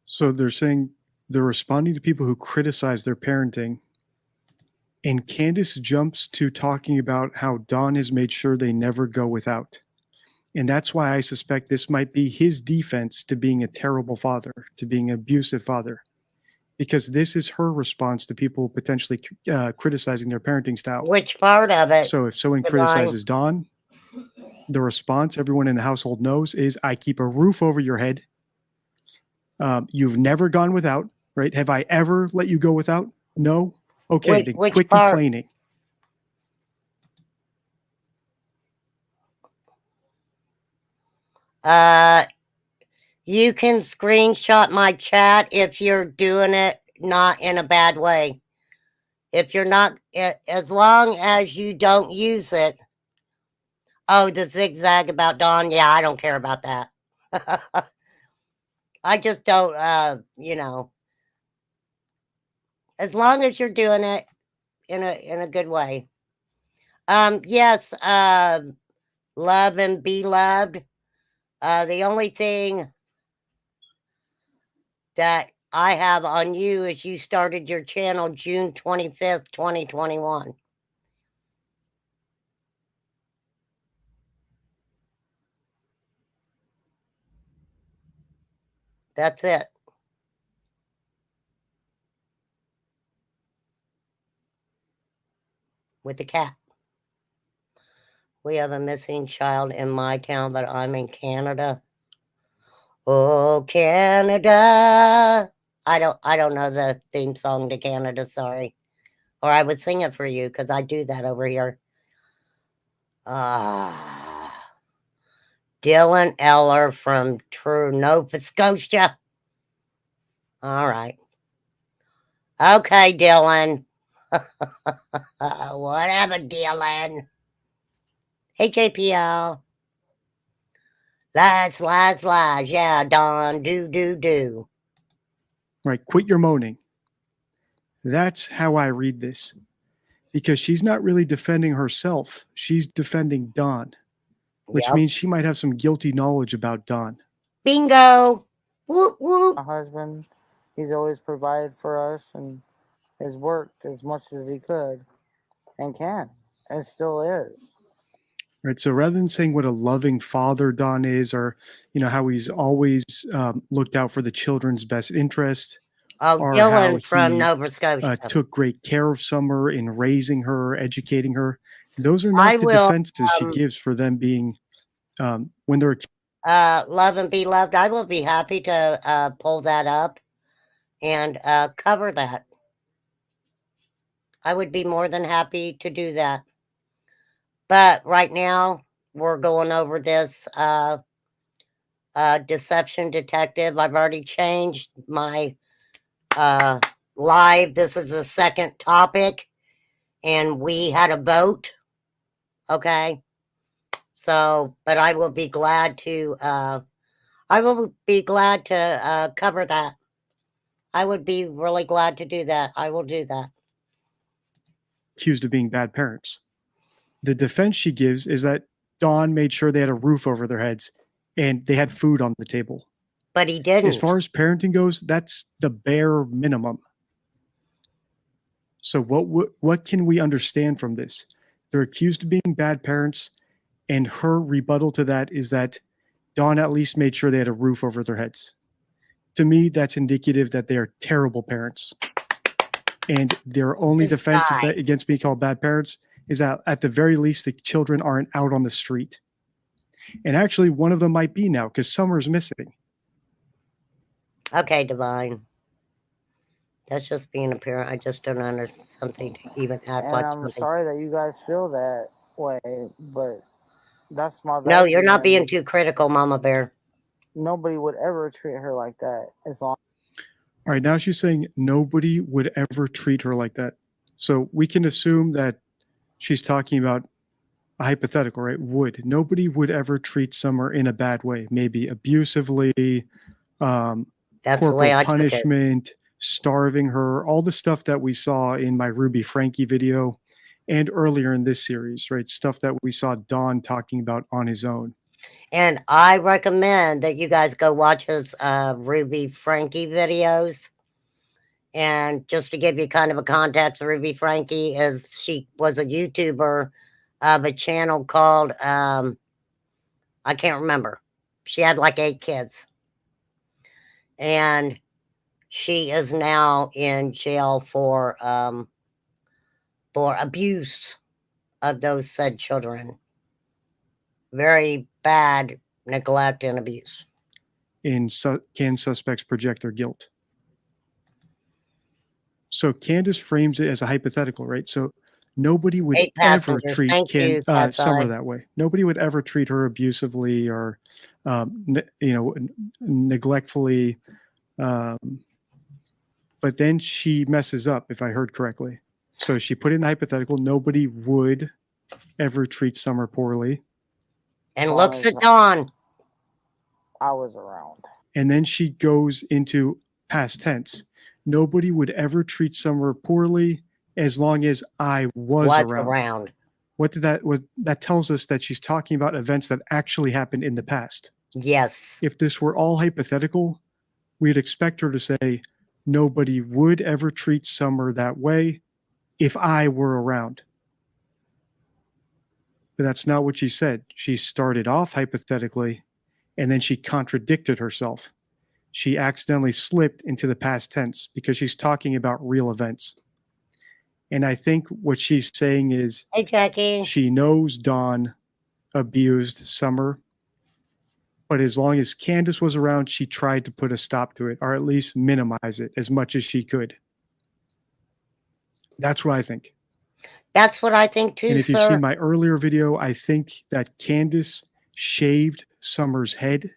So they're saying they're responding to people who criticize their parenting. And Candus jumps to talking about how Don has made sure they never go without. And that's why I suspect this might be his defense to being a terrible father, to being an abusive father. Because this is her response to people potentially criticizing their parenting style. Which part of it? So if someone criticizes Don, the response everyone in the household knows is, I keep a roof over your head. You've never gone without, right? Have I ever let you go without? No. Okay, then Which quit part? complaining. You can screenshot my chat if you're doing it not in a bad way. If you're not, as long as you don't use it. Oh, the zigzag about Dawn. Yeah, I don't care about that. I just don't, you know, as long as you're doing it in a good way. Yes, love and be loved. The only thing that I have on you is you started your channel June 25th, 2021. That's it. With the cat. We have a missing child in my town, but I'm in Canada. Oh, Canada. I don't know the theme song to Canada, sorry. Or I would sing it for you because I do that over here. Dylan Eller from True Nova Scotia. All right. Okay, Dylan. Whatever, Dylan. Hey, JPL. Lies. Yeah, Don, do. Right, quit your moaning. That's how I read this. Because she's not really defending herself. She's defending Don. Which means she might have some guilty knowledge about Don. Bingo. Whoop, whoop. My husband, he's always provided for us and has worked as much as he could and can and still is. Right. So rather than saying what a loving father Don is, or, you know, how he's always looked out for the children's best interest. Oh, or Dylan from Nova Scotia. Took great care of Summer in raising her, educating her. Those are not the defenses she gives for them being, when they're love and be loved. I will be happy to pull that up and cover that. I would be more than happy to do that. But right now, we're going over this Deception Detective. I've already changed my live. This is the second topic, and we had a vote. Okay. So, but I will be glad to cover that. I would be really glad to do that. I will do that. accused of being bad parents. The defense she gives is that Don made sure they had a roof over their heads and they had food on the table. But he didn't. As far as parenting goes, that's the bare minimum. So what can we understand from this? They're accused of being bad parents, and her rebuttal to that is that Don at least made sure they had a roof over their heads. To me, that's indicative that they are terrible parents. And their only defense against being called bad parents is that at the very least, the children aren't out on the street. And actually, one of them might be now because Summer's missing. Okay, Divine. That's just being a parent. I just don't understand something to even act and like I'm something. sorry that you guys feel that way, but that's my No, you're baby, not and being too critical, Mama Bear. nobody would ever treat her like that as long. All right, now she's saying nobody would ever treat her like that. So we can assume that she's talking about a hypothetical, right? Nobody would ever treat Summer in a bad way, maybe abusively, That's the way I took it. punishment, starving her, all the stuff that we saw in my Ruby Frankie video and earlier in this series, right? Stuff that we saw Don talking about on his own. And I recommend that you guys go watch his Ruby Frankie videos. And just to give you kind of a context, Ruby Frankie she was a YouTuber of a channel called, I can't remember. She had like 8 kids. And she is now in jail for abuse of those said children. Very bad neglect and abuse. And can suspects project their guilt? So Candus frames it as a hypothetical, right? So nobody would 8 ever passengers. treat Thank you, Cat's Summer Eye. that way. Nobody would ever treat her abusively or, neglectfully. But then she messes up, if I heard correctly. So she put in the hypothetical, nobody would ever treat Summer poorly. And looks at Don. I was around. And then she goes into past tense. Nobody would ever treat Summer poorly as long as I was around. What that tells us that she's talking about events that actually happened in the past. Yes. If this were all hypothetical, we'd expect her to say, nobody would ever treat Summer that way if I were around. But that's not what she said. She started off hypothetically, and then she contradicted herself. She accidentally slipped into the past tense because she's talking about real events. And I think what she's saying is, hey, Jackie, she knows Don abused Summer, but as long as Candus was around, she tried to put a stop to it, or at least minimize it as much as she could. That's what I think. That's what I think too, and if sir. you've seen my earlier video, I think that Candus shaved Summer's head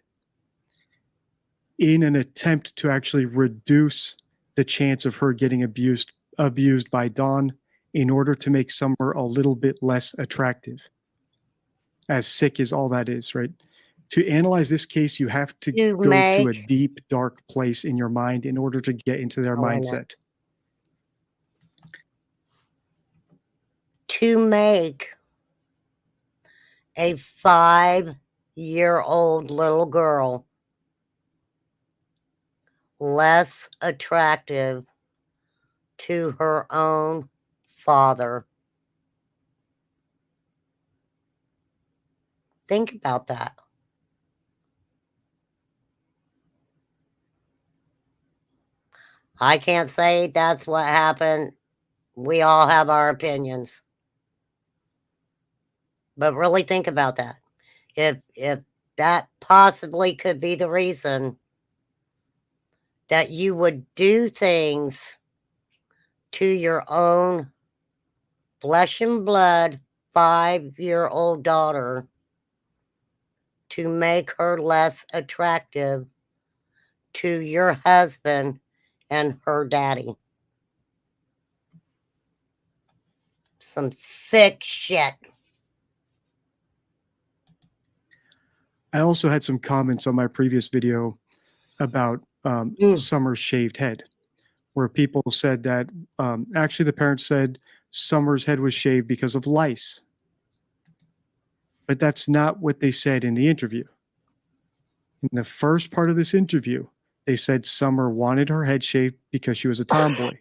in an attempt to actually reduce the chance of her getting abused by Don in order to make Summer a little bit less attractive. As sick as all that is, right? To analyze this case, you have to go to a deep, dark place in your mind in order to get into their mindset. To make a 5-year-old little girl less attractive to her own father. Think about that. I can't say that's what happened. We all have our opinions. But really think about that. If that possibly could be the reason that you would do things to your own flesh and blood 5-year-old daughter to make her less attractive to your husband and her daddy. Some sick shit. I also had some comments on my previous video about Summer's shaved head, where people said that actually the parents said Summer's head was shaved because of lice. But that's not what they said in the interview. In the first part of this interview, they said Summer wanted her head shaved because she was a tomboy.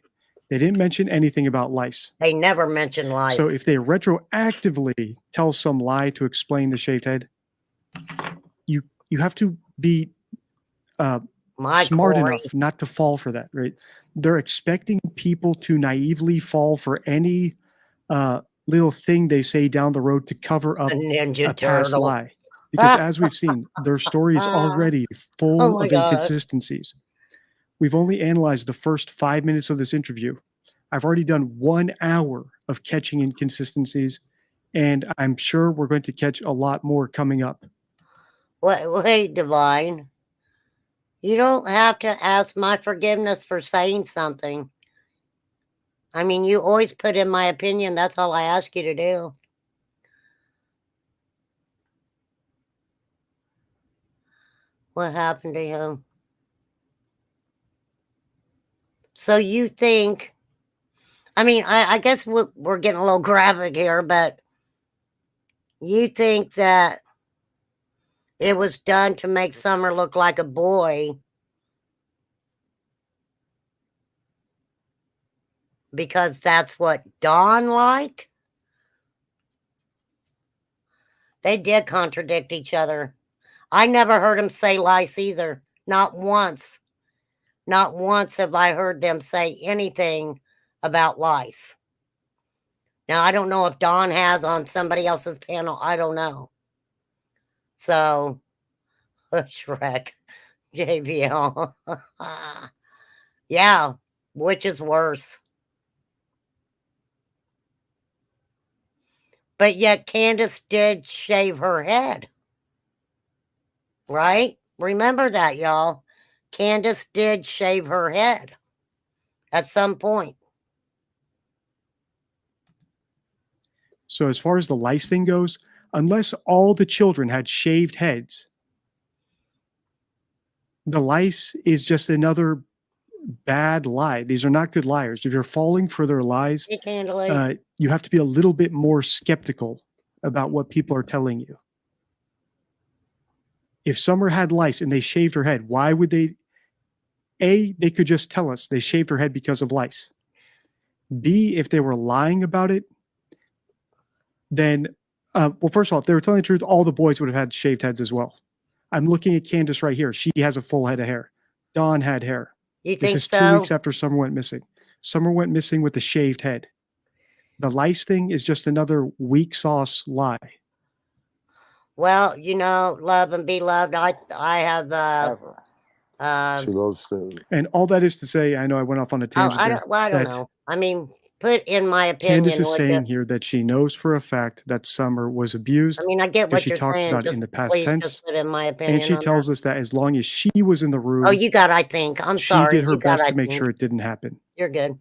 They didn't mention anything about lice. They never mentioned lice. So if they retroactively tell some lie to explain the shaved head, you have to be smart enough not to fall for that, right? They're expecting people to naively fall for any little thing they say down the road to cover up a past lie. Because as we've seen, their story is already full of inconsistencies. We've only analyzed the first 5 minutes of this interview. I've already done 1 hour of catching inconsistencies, and I'm sure we're going to catch a lot more coming up. Wait, Divine. You don't have to ask my forgiveness for saying something. I mean, you always put in my opinion. That's all I ask you to do. What happened to him? So you think, I mean, I guess we're getting a little graphic here, but you think that it was done to make Summer look like a boy. Because that's what Don liked. They did contradict each other. I never heard them say lice either. Not once. Not once have I heard them say anything about lice. Now, I don't know if Don has on somebody else's panel. I don't know. So, Shrek, JBL. Yeah, which is worse? But yet Candus did shave her head. Right? Remember that, y'all. Candus did shave her head at some point. So as far as the lice thing goes, unless all the children had shaved heads, the lice is just another bad lie. These are not good liars. If you're falling for their lies, You can't believe. you have to be a little bit more skeptical about what people are telling you. If Summer had lice and they shaved her head, why would they? A, they could just tell us they shaved her head because of lice. B, if they were lying about it, then, well, first of all, if they were telling the truth, all the boys would have had shaved heads as well. I'm looking at Candus right here. She has a full head of hair. Don had hair. You This think is so? 2 weeks after Summer went missing. Summer went missing with a shaved head. The lice thing is just another weak sauce lie. Well, you know, love and be loved. I have Ever. She loves food. And all that is to say, I know I went off on a tangent I there. don't. Well, I don't that know. I mean, put in my Candus opinion. is would saying you? here that she knows for a fact that Summer was abused I mean, I get because what she you're talked saying. about it Just in the past please, tense. just put in my opinion. And she on tells that. us that as long as she was in the room, Oh, you got. I think. I'm she sorry. did her You got. best I to make think. sure it didn't happen. You're good.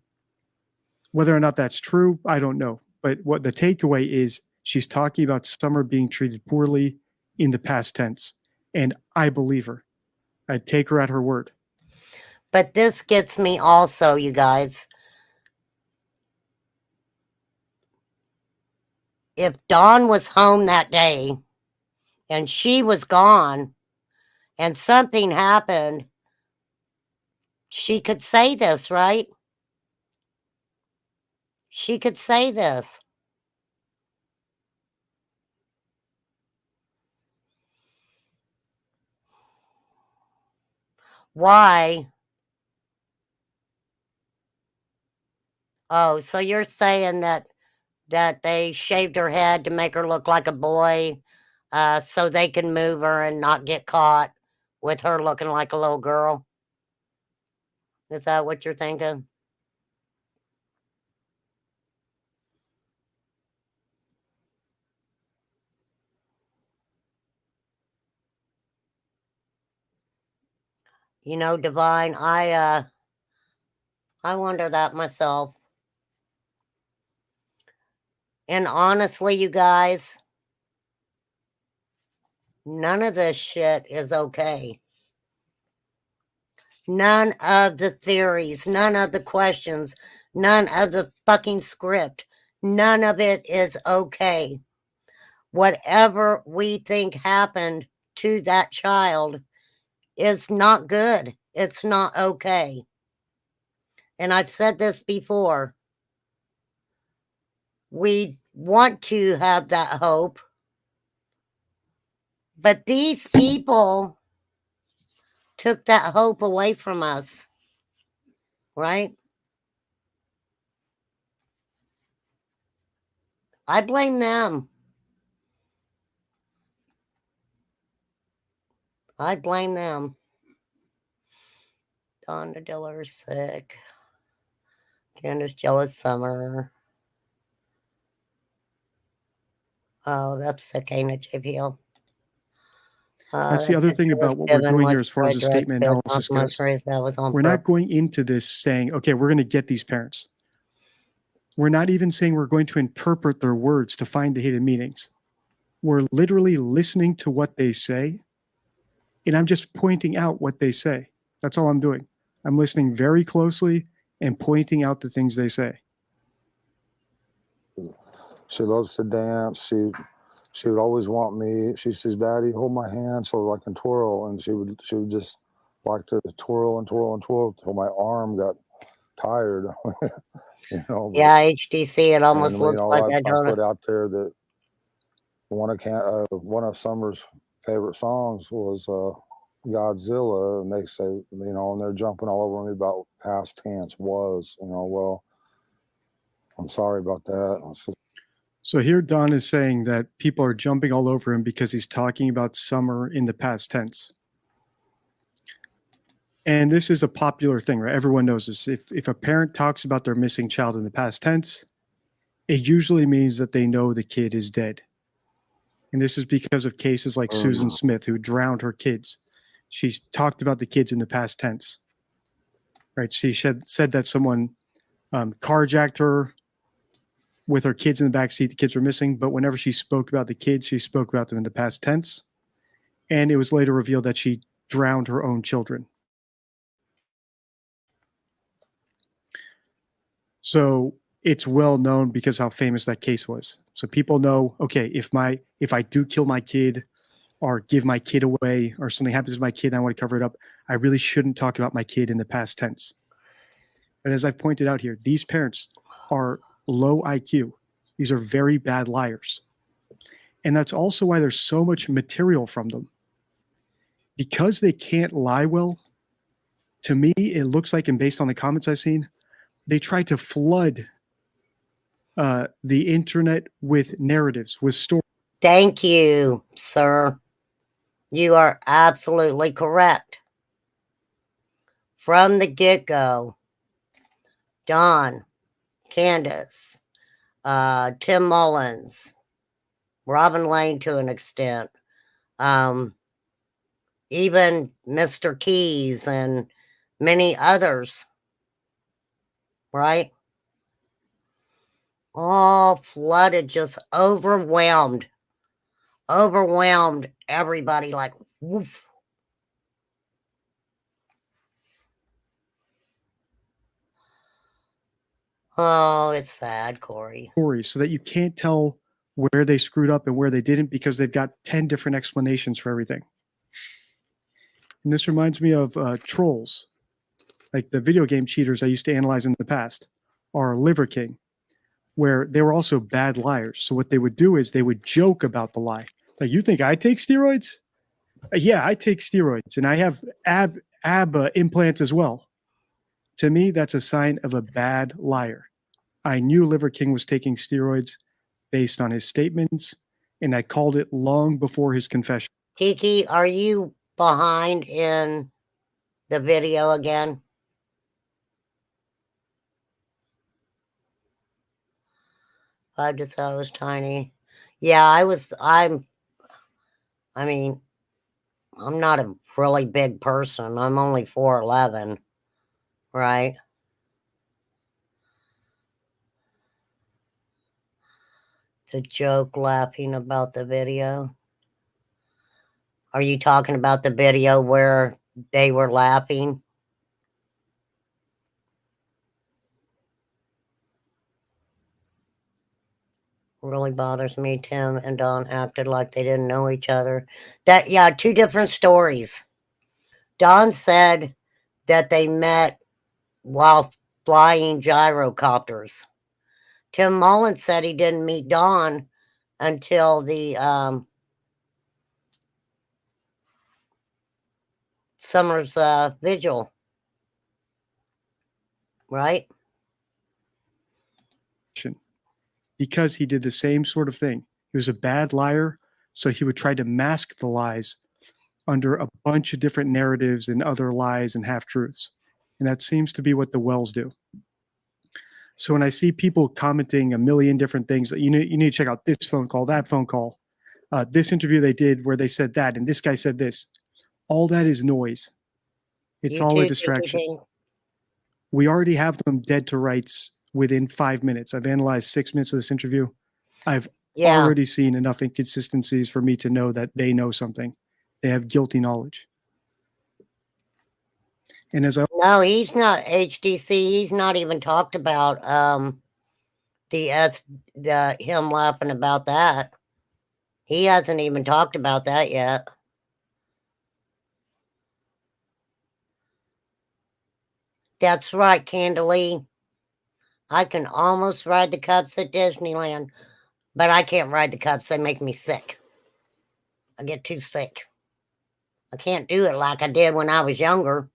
Whether or not that's true, I don't know. But what the takeaway is, she's talking about Summer being treated poorly in the past tense. And I believe her. I'd take her at her word. But this gets me also, you guys. If Dawn was home that day and she was gone and something happened, she could say this, right? She could say this. Why? Oh, so you're saying that they shaved her head to make her look like a boy, so they can move her and not get caught with her looking like a little girl? Is that what you're thinking? You know, Divine, I wonder that myself. And honestly, you guys, none of this shit is okay. None of the theories, none of the questions, none of the fucking script, none of it is okay. Whatever we think happened to that child is not good. It's not okay. And I've said this before. We want to have that hope. But these people took that hope away from us. Right? I blame them. I blame them. Donna Diller's sick. Candace jealous Summer. Oh, that's sick, ain't it, JPL? That's the other thing about what we're doing here as far as the statement analysis goes. We're not going into this saying, okay, we're going to get these parents. We're not even saying we're going to interpret their words to find the hidden meanings. We're literally listening to what they say, and I'm just pointing out what they say. That's all I'm doing. I'm listening very closely and pointing out the things they say. She loves to dance. She she would always want me. She says, "Daddy, hold my hand so I can twirl," and she would just like to twirl and twirl and twirl till my arm got tired. You know. But, Yeah, HDC, it almost and, you looks know, like I I don't. put out there that one of Summer's favorite songs was Godzilla, and they say, you know, and they're jumping all over me about past tense was, you know. Well, I'm sorry about that. So here Don is saying that people are jumping all over him because he's talking about Summer in the past tense. And this is a popular thing, right? Everyone knows this. If a parent talks about their missing child in the past tense, it usually means that they know the kid is dead. And this is because of cases like Susan Smith, who drowned her kids. She talked about the kids in the past tense, right? She said that someone carjacked her with her kids in the backseat. The kids were missing, but whenever she spoke about the kids, she spoke about them in the past tense. And it was later revealed that she drowned her own children. So it's well known because how famous that case was. So people know, okay, if I do kill my kid or give my kid away or something happens to my kid and I want to cover it up, I really shouldn't talk about my kid in the past tense. But as I've pointed out here, these parents are low IQ. These are very bad liars. And that's also why there's so much material from them. Because they can't lie well, to me, it looks like, and based on the comments I've seen, they try to flood the internet with narratives, with stories. Thank you, sir. You are absolutely correct. From the get-go, Don, Candus, Tim Mullins, Robin Lane to an extent, even Mr. Keys and many others, right? All flooded, just overwhelmed everybody like woof. Oh, it's sad, Corey. So that you can't tell where they screwed up and where they didn't because they've got 10 different explanations for everything. And this reminds me of trolls, like the video game cheaters I used to analyze in the past, or Liver King, where they were also bad liars. So what they would do is they would joke about the lie. Like, you think I take steroids? Yeah, I take steroids, and I have ab implants as well. To me, that's a sign of a bad liar. I knew Liver King was taking steroids based on his statements, and I called it long before his confession. Kiki, are you behind in the video again? I just thought it was tiny. Yeah, I mean, I'm not a really big person. I'm only 4'11", right? The joke laughing about the video. Are you talking about the video where they were laughing? Really bothers me. Tim and Don acted like they didn't know each other. Yeah, two different stories. Don said that they met while flying gyrocopters. Tim Mullins said he didn't meet Don until the Summer's vigil. Right? Because he did the same sort of thing. He was a bad liar, so he would try to mask the lies under a bunch of different narratives and other lies and half-truths. And that seems to be what the Wells do. So when I see people commenting a million different things, you need to check out this phone call, that phone call, this interview they did where they said that, and this guy said this. All that is noise. It's all a distraction. We already have them dead to rights within 5 minutes. I've analyzed 6 minutes of this interview. I've already seen enough inconsistencies for me to know that they know something. They have guilty knowledge. And as no, he's not HDC. He's not even talked about him laughing about that. He hasn't even talked about that yet. That's right, Candalee. I can almost ride the cups at Disneyland, but I can't ride the cups. They make me sick. I get too sick. I can't do it like I did when I was younger.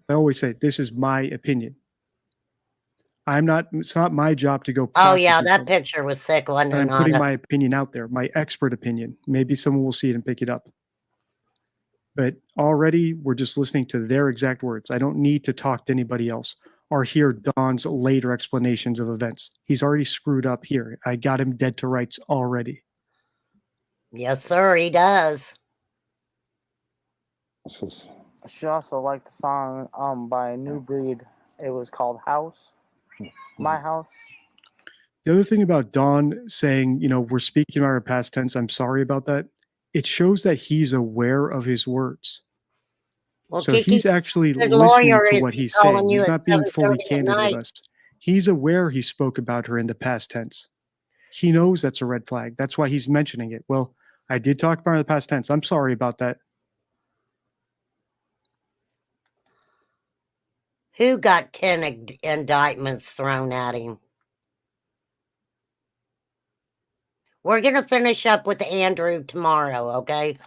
I always say, this is my opinion. It's not my job to go Oh, yeah, prosecute that them, picture was sick, wasn't but it? I'm putting Nada? my opinion out there, my expert opinion. Maybe someone will see it and pick it up. But already we're just listening to their exact words. I don't need to talk to anybody else or hear Don's later explanations of events. He's already screwed up here. I got him dead to rights already. Yes, sir, he does. This is, She also liked the song by New Breed. It was called House. My House. The other thing about Don saying, we're speaking about our past tense, I'm sorry about that. It shows that he's aware of his words. Well, So Kiki, he's actually good listening lawyer to is what he's calling saying. you He's at not being fully 7:30 at candid with night. us. He's aware he spoke about her in the past tense. He knows that's a red flag. That's why he's mentioning it. Well, I did talk about it in the past tense. I'm sorry about that. Who got 10 indictments thrown at him? We're going to finish up with Andrew tomorrow, okay?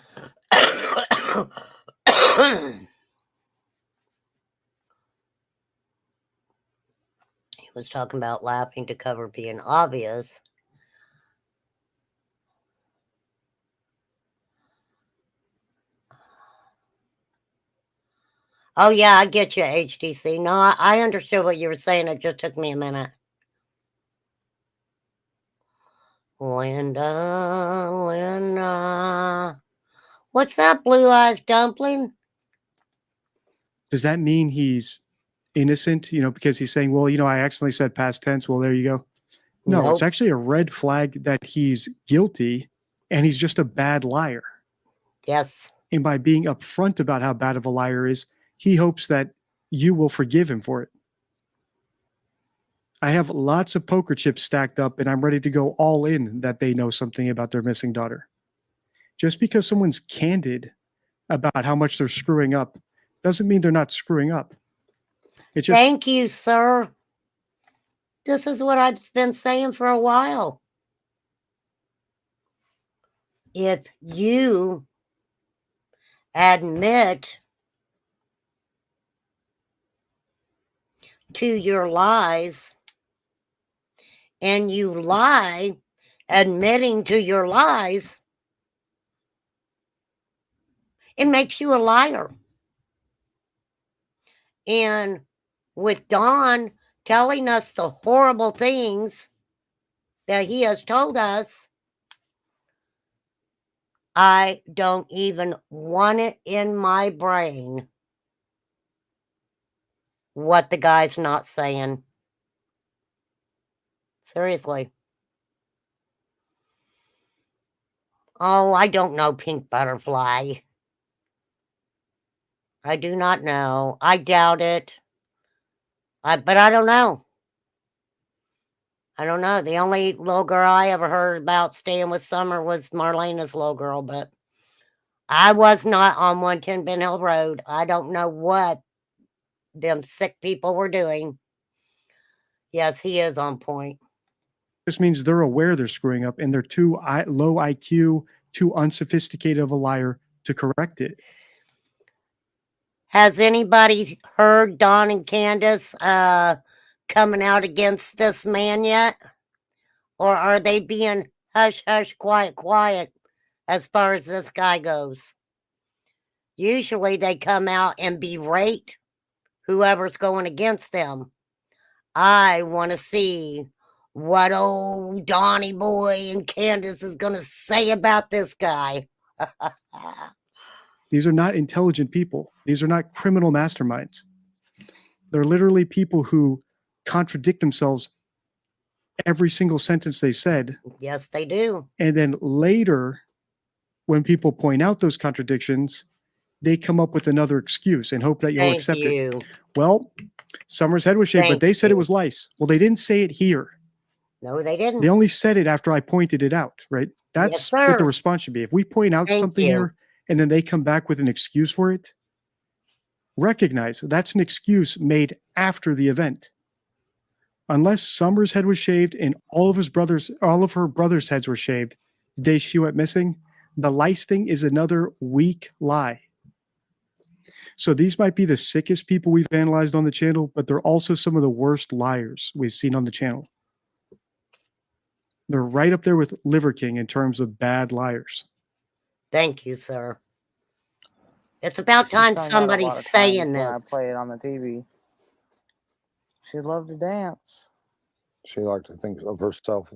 He was talking about laughing to cover being obvious. Oh, yeah, I get you, HTC. No, I understood what you were saying. It just took me a minute. Linda. What's that, Blue Eyes Dumpling? Does that mean he's innocent? Because he's saying, well, I accidentally said past tense. Well, there you go. No, Nope. It's actually a red flag that he's guilty and he's just a bad liar. Yes. And by being upfront about how bad of a liar is, he hopes that you will forgive him for it. I have lots of poker chips stacked up and I'm ready to go all in that they know something about their missing daughter. Just because someone's candid about how much they're screwing up doesn't mean they're not screwing up. It just Thank you, sir. This is what I've been saying for a while. If you admit to your lies and you lie, admitting to your lies, it makes you a liar. And with Don telling us the horrible things that he has told us, I don't even want it in my brain what the guy's not saying. Seriously. Oh, I don't know, Pink Butterfly. I do not know. I doubt it. But I don't know. I don't know. The only little girl I ever heard about staying with Summer was Marlena's little girl, but I was not on 110 Ben Hill Road. I don't know what them sick people were doing. Yes, he is on point. just means they're aware they're screwing up and they're too low IQ, too unsophisticated of a liar to correct it. Has anybody heard Don and Candus coming out against this man yet? Or are they being hush, hush, quiet, quiet as far as this guy goes? Usually they come out and berate whoever's going against them. I want to see what old Donnie boy and Candus is going to say about this guy. These are not intelligent people. These are not criminal masterminds. They're literally people who contradict themselves every single sentence they said. Yes, they do. And then later, when people point out those contradictions, they come up with another excuse and hope that you'll Thank accept it. you. Well, Summer's head was shaved, but Thank they said you. it was lice. Well, they didn't say it here. No, they didn't. They only said it after I pointed it out, right? That's Yes, what the sir. response should be. If we point out Thank something you. here and then they come back with an excuse for it, recognize that's an excuse made after the event. Unless Summer's head was shaved and all of her brothers' heads were shaved the day she went missing, the lice thing is another weak lie. So these might be the sickest people we've analyzed on the channel, but they're also some of the worst liars we've seen on the channel. They're right up there with Liver King in terms of bad liars. Thank you, sir. It's about She time sung that a somebody's lot of times saying when I this. play it on the TV. She loved to dance. She liked to think of herself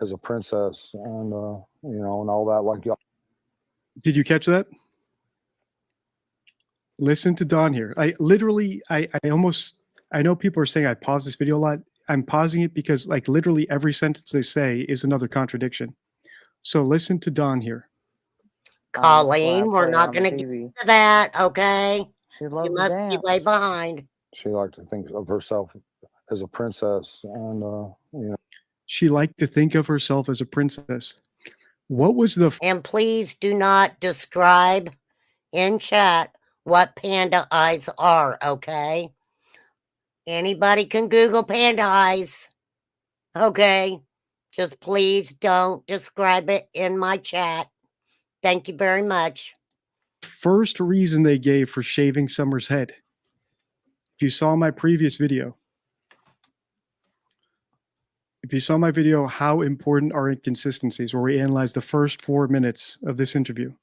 as a princess, and you know, and all that. Like y'all. Did you catch that? Listen to Don here. I know people are saying I pause this video a lot. I'm pausing it because like literally every sentence they say is another contradiction. So listen to Don here. Colleen, we're play it not on the going to get TV. to that, okay? She You loved to must be way dance. behind. She liked to think of herself as a princess, and you know. She liked to think of herself as a princess. What was the And please do not describe in chat what panda eyes are, okay? Anybody can Google panda eyes, okay? Just please don't describe it in my chat. Thank you very much. first reason they gave for shaving Summer's head? If you saw my previous video, how important are inconsistencies, where we analyzed the first 4 minutes of this interview,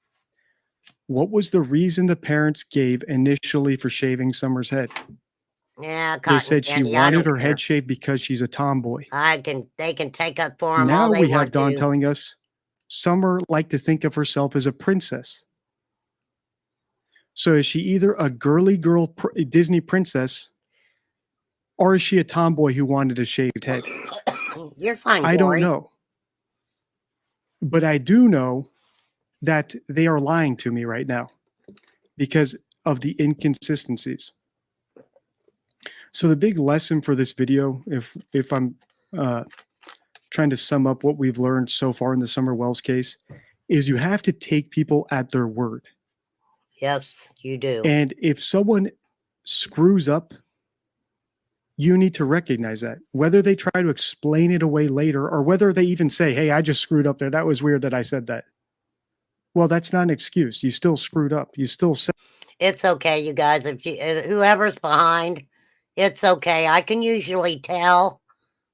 what was the reason the parents gave initially for shaving Summer's head? Yeah, They cotton said she candy, I wanted don't her care. head shaved because she's a tomboy. They can take up for them Now all they we have want Don to. telling us Summer liked to think of herself as a princess. So is she either a girly girl Disney princess, or is she a tomboy who wanted a shaved head? You're fine, I don't Glory. know. But I do know that they are lying to me right now because of the inconsistencies. So the big lesson for this video, if I'm trying to sum up what we've learned so far in the Summer Wells case, is you have to take people at their word. Yes, you do. And if someone screws up, you need to recognize that. Whether they try to explain it away later or whether they even say, hey, I just screwed up there. That was weird that I said that. Well, that's not an excuse. You still screwed up. You still said. It's okay, you guys. If you whoever's behind, it's okay. I can usually tell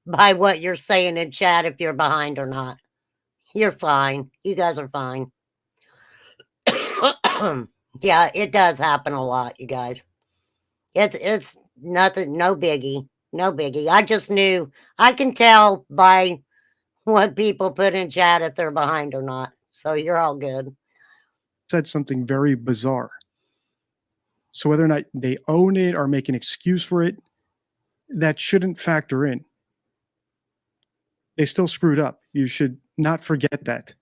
by what you're saying in chat if you're behind or not. You're fine. You guys are fine. Yeah, it does happen a lot, you guys. It's nothing, no biggie. No biggie. I just knew. I can tell by what people put in chat if they're behind or not. So you're all good. Said something very bizarre. So whether or not they own it or make an excuse for it, that shouldn't factor in. They still screwed up. You should not forget that.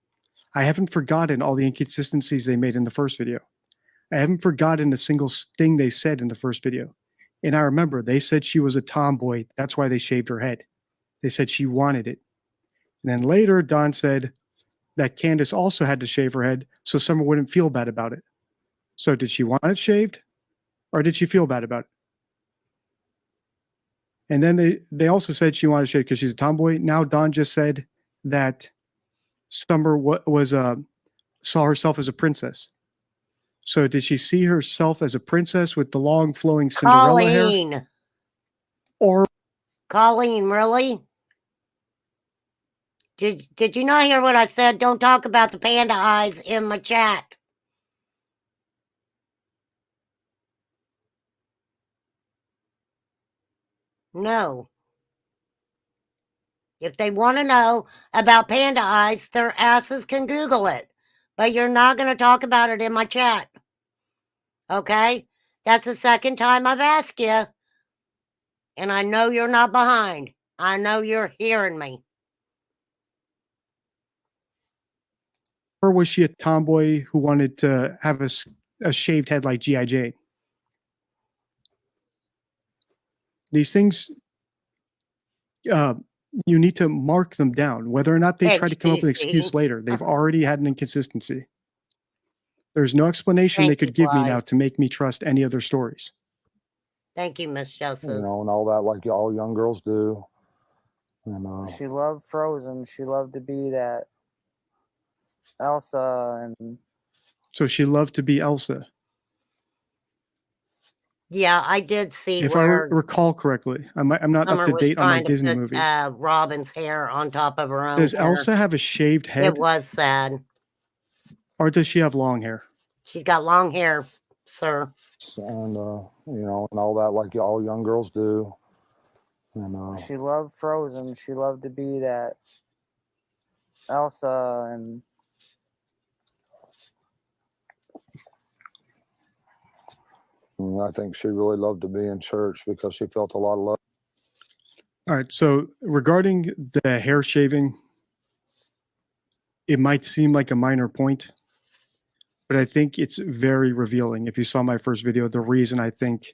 I haven't forgotten all the inconsistencies they made in the first video. I haven't forgotten a single thing they said in the first video. And I remember they said she was a tomboy. That's why they shaved her head. They said she wanted it. And then later, Don said that Candus also had to shave her head so Summer wouldn't feel bad about it. So did she want it shaved or did she feel bad about it? And then they also said she wanted to shave because she's a tomboy. Now Don just said that Summer saw herself as a princess. So did she see herself as a princess with the long flowing Cinderella hair? Or Colleen, really? Did you not hear what I said? Don't talk about the panda eyes in my chat. No. If they want to know about panda eyes, their asses can Google it. But you're not going to talk about it in my chat. Okay? That's the second time I've asked you. And I know you're not behind. I know you're hearing me. or was she a tomboy who wanted to have a shaved head like G.I. Jane? These things you need to mark them down. Whether or not they try to come up with an HTC. excuse later, they've already had an inconsistency. There's no explanation they Thank you, could give me now Blythe. to make me trust any of their stories. Thank you, Miss You Joseph. know, and all that, like all young girls do. And She loved Frozen. She loved to be that Elsa, and So she loved to be Elsa. Yeah, I did see If I where recall correctly, I'm not Summer up to was date on my trying to Disney put movies. Robin's hair on top of her own Does hair. Elsa have a shaved head, It was sad. or does she have long hair? She's got long hair, sir. you know, and all that, like all young girls do. And she loved Frozen. She loved to be that Elsa, and I think she really loved to be in church because she felt a lot of love. All right. So regarding the hair shaving, it might seem like a minor point, but I think it's very revealing. If you saw my first video, the reason I think,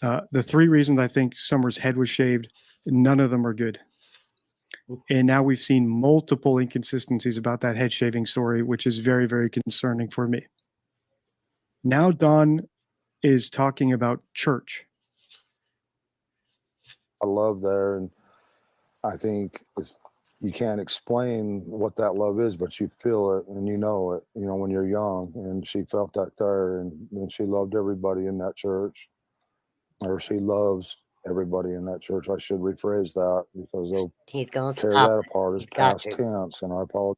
the 3 reasons I think Summer's head was shaved, none of them are good. And now we've seen multiple inconsistencies about that head shaving story, which is very, very concerning for me. Now Don is talking about church. I love there, and I think you can't explain what that love is, but you feel it and you know it, you know, when you're young. And she felt that there, and she loved everybody in that church, or she loves everybody in that church. I should rephrase that because they'll He's going to tear stop. that apart as He's got past to. tense, and I apologize.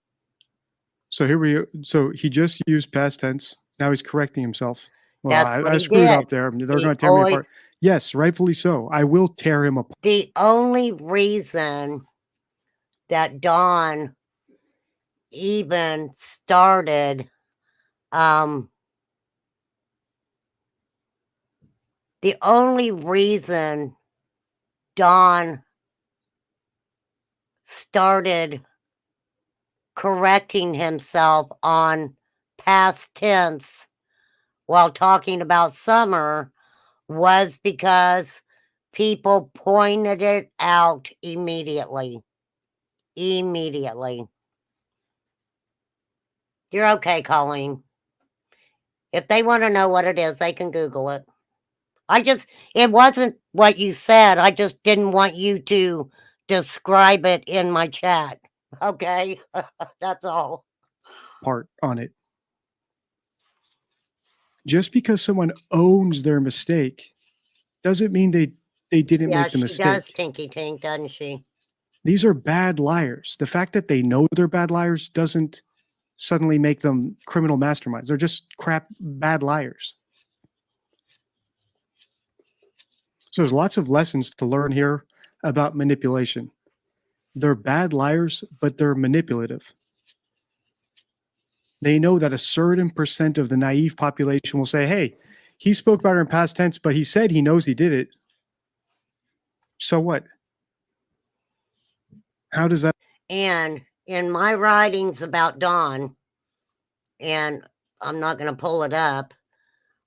So he just used past tense. Now he's correcting himself. Well, That's what I he screwed did. up there. They're He going to tear me always- apart. Yes, rightfully so. I will tear him apart. The only reason that Dawn even started the only reason Dawn started correcting himself on past tense while talking about Summer was because people pointed it out immediately. Immediately. You're okay, Colleen. If they want to know what it is, they can Google it. It wasn't what you said. I just didn't want you to describe it in my chat. Okay? That's all. Part on it. Just because someone owns their mistake doesn't mean they didn't Yeah, make the she mistake. does tinky tink, doesn't she? These are bad liars. The fact that they know they're bad liars doesn't suddenly make them criminal masterminds. They're just bad liars. So there's lots of lessons to learn here about manipulation. They're bad liars, but they're manipulative. They know that a certain percent of the naive population will say, hey, he spoke about her in past tense, but he said he knows he did it. So what? How does that? And in my writings about Dawn, and I'm not going to pull it up,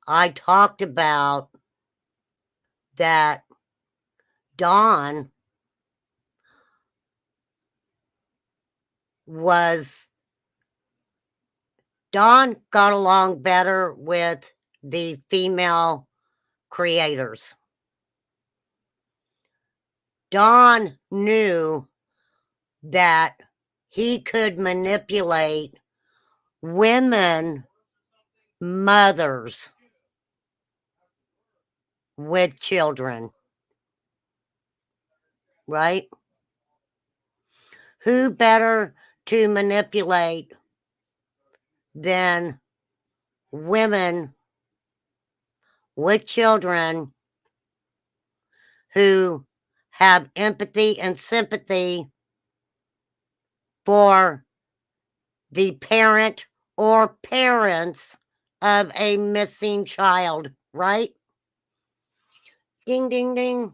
I talked about that Dawn got along better with the female creators. Dawn knew that he could manipulate women mothers with children. Right? Who better to manipulate than women with children who have empathy and sympathy for the parent or parents of a missing child, right? Ding, ding, ding.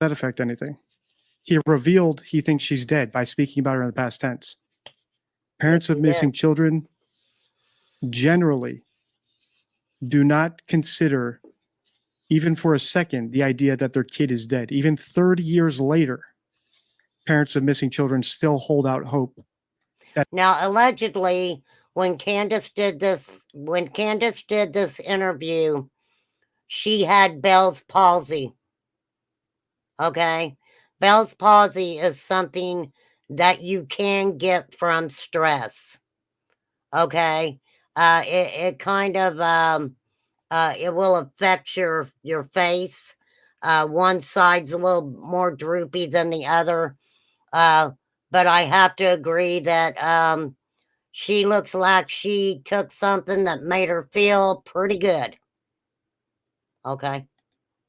That affect anything? He revealed he thinks she's dead by speaking about her in the past tense. Parents Yes, of he missing did. children generally do not consider even for a second, the idea that their kid is dead. Even 30 years later, parents of missing children still hold out hope. Now, allegedly, when Candus did this interview, she had Bell's palsy. Okay? Bell's palsy is something that you can get from stress. Okay? It kind of it will affect your face. One side's a little more droopy than the other. But I have to agree that she looks like she took something that made her feel pretty good. Okay.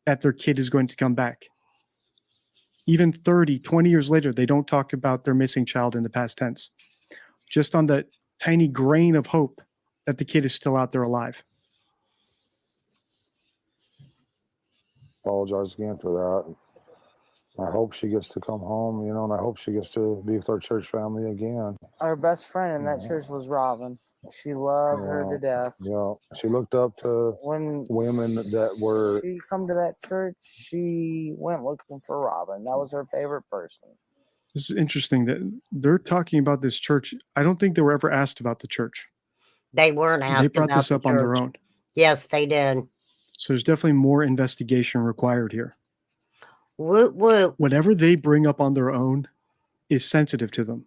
That their kid is going to come back. Even 30, 20 years later, they don't talk about their missing child in the past tense. Just on the tiny grain of hope that the kid is still out there alive. Apologize again for that. I hope she gets to come home, you know, and I hope she gets to be with our church family again. Our best friend in that church was Robin. She loved her to death. Yeah, she looked up to When women that were. she come to that church, she went looking for Robin. That was her favorite person. This is interesting that they're talking about this church. I don't think they were ever asked about the church. They weren't asked They brought about this the up on their church. own. Yes, they did. So there's definitely more investigation required here. Woot woot. Whatever they bring up on their own is sensitive to them.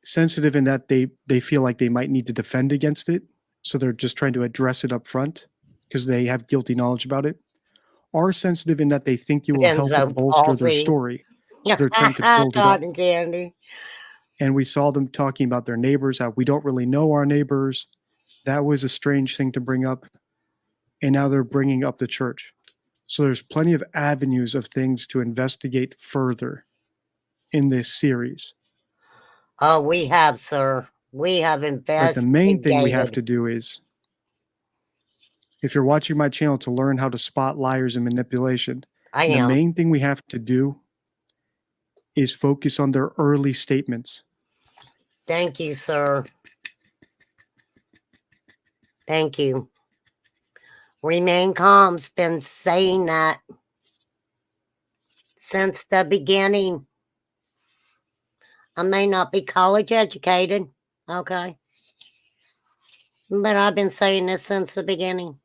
Sensitive in that they feel like they might need to defend against it. So they're just trying to address it up front because they have guilty knowledge about it. Are sensitive in that they think you will help Enzo it bolster their palsy. story. So they're trying to build it up. Cotton candy. And we saw them talking about their neighbors, how we don't really know our neighbors. That was a strange thing to bring up. And now they're bringing up the church. So there's plenty of avenues of things to investigate further in this series. Oh, we have, sir. We have But investigated. the main thing we have to do is, if you're watching my channel to learn how to spot liars and manipulation, I the am. main thing we have to do is focus on their early statements. Thank you, sir. Thank you. Remain Calm's been saying that since the beginning. I may not be college educated, okay? But I've been saying this since the beginning.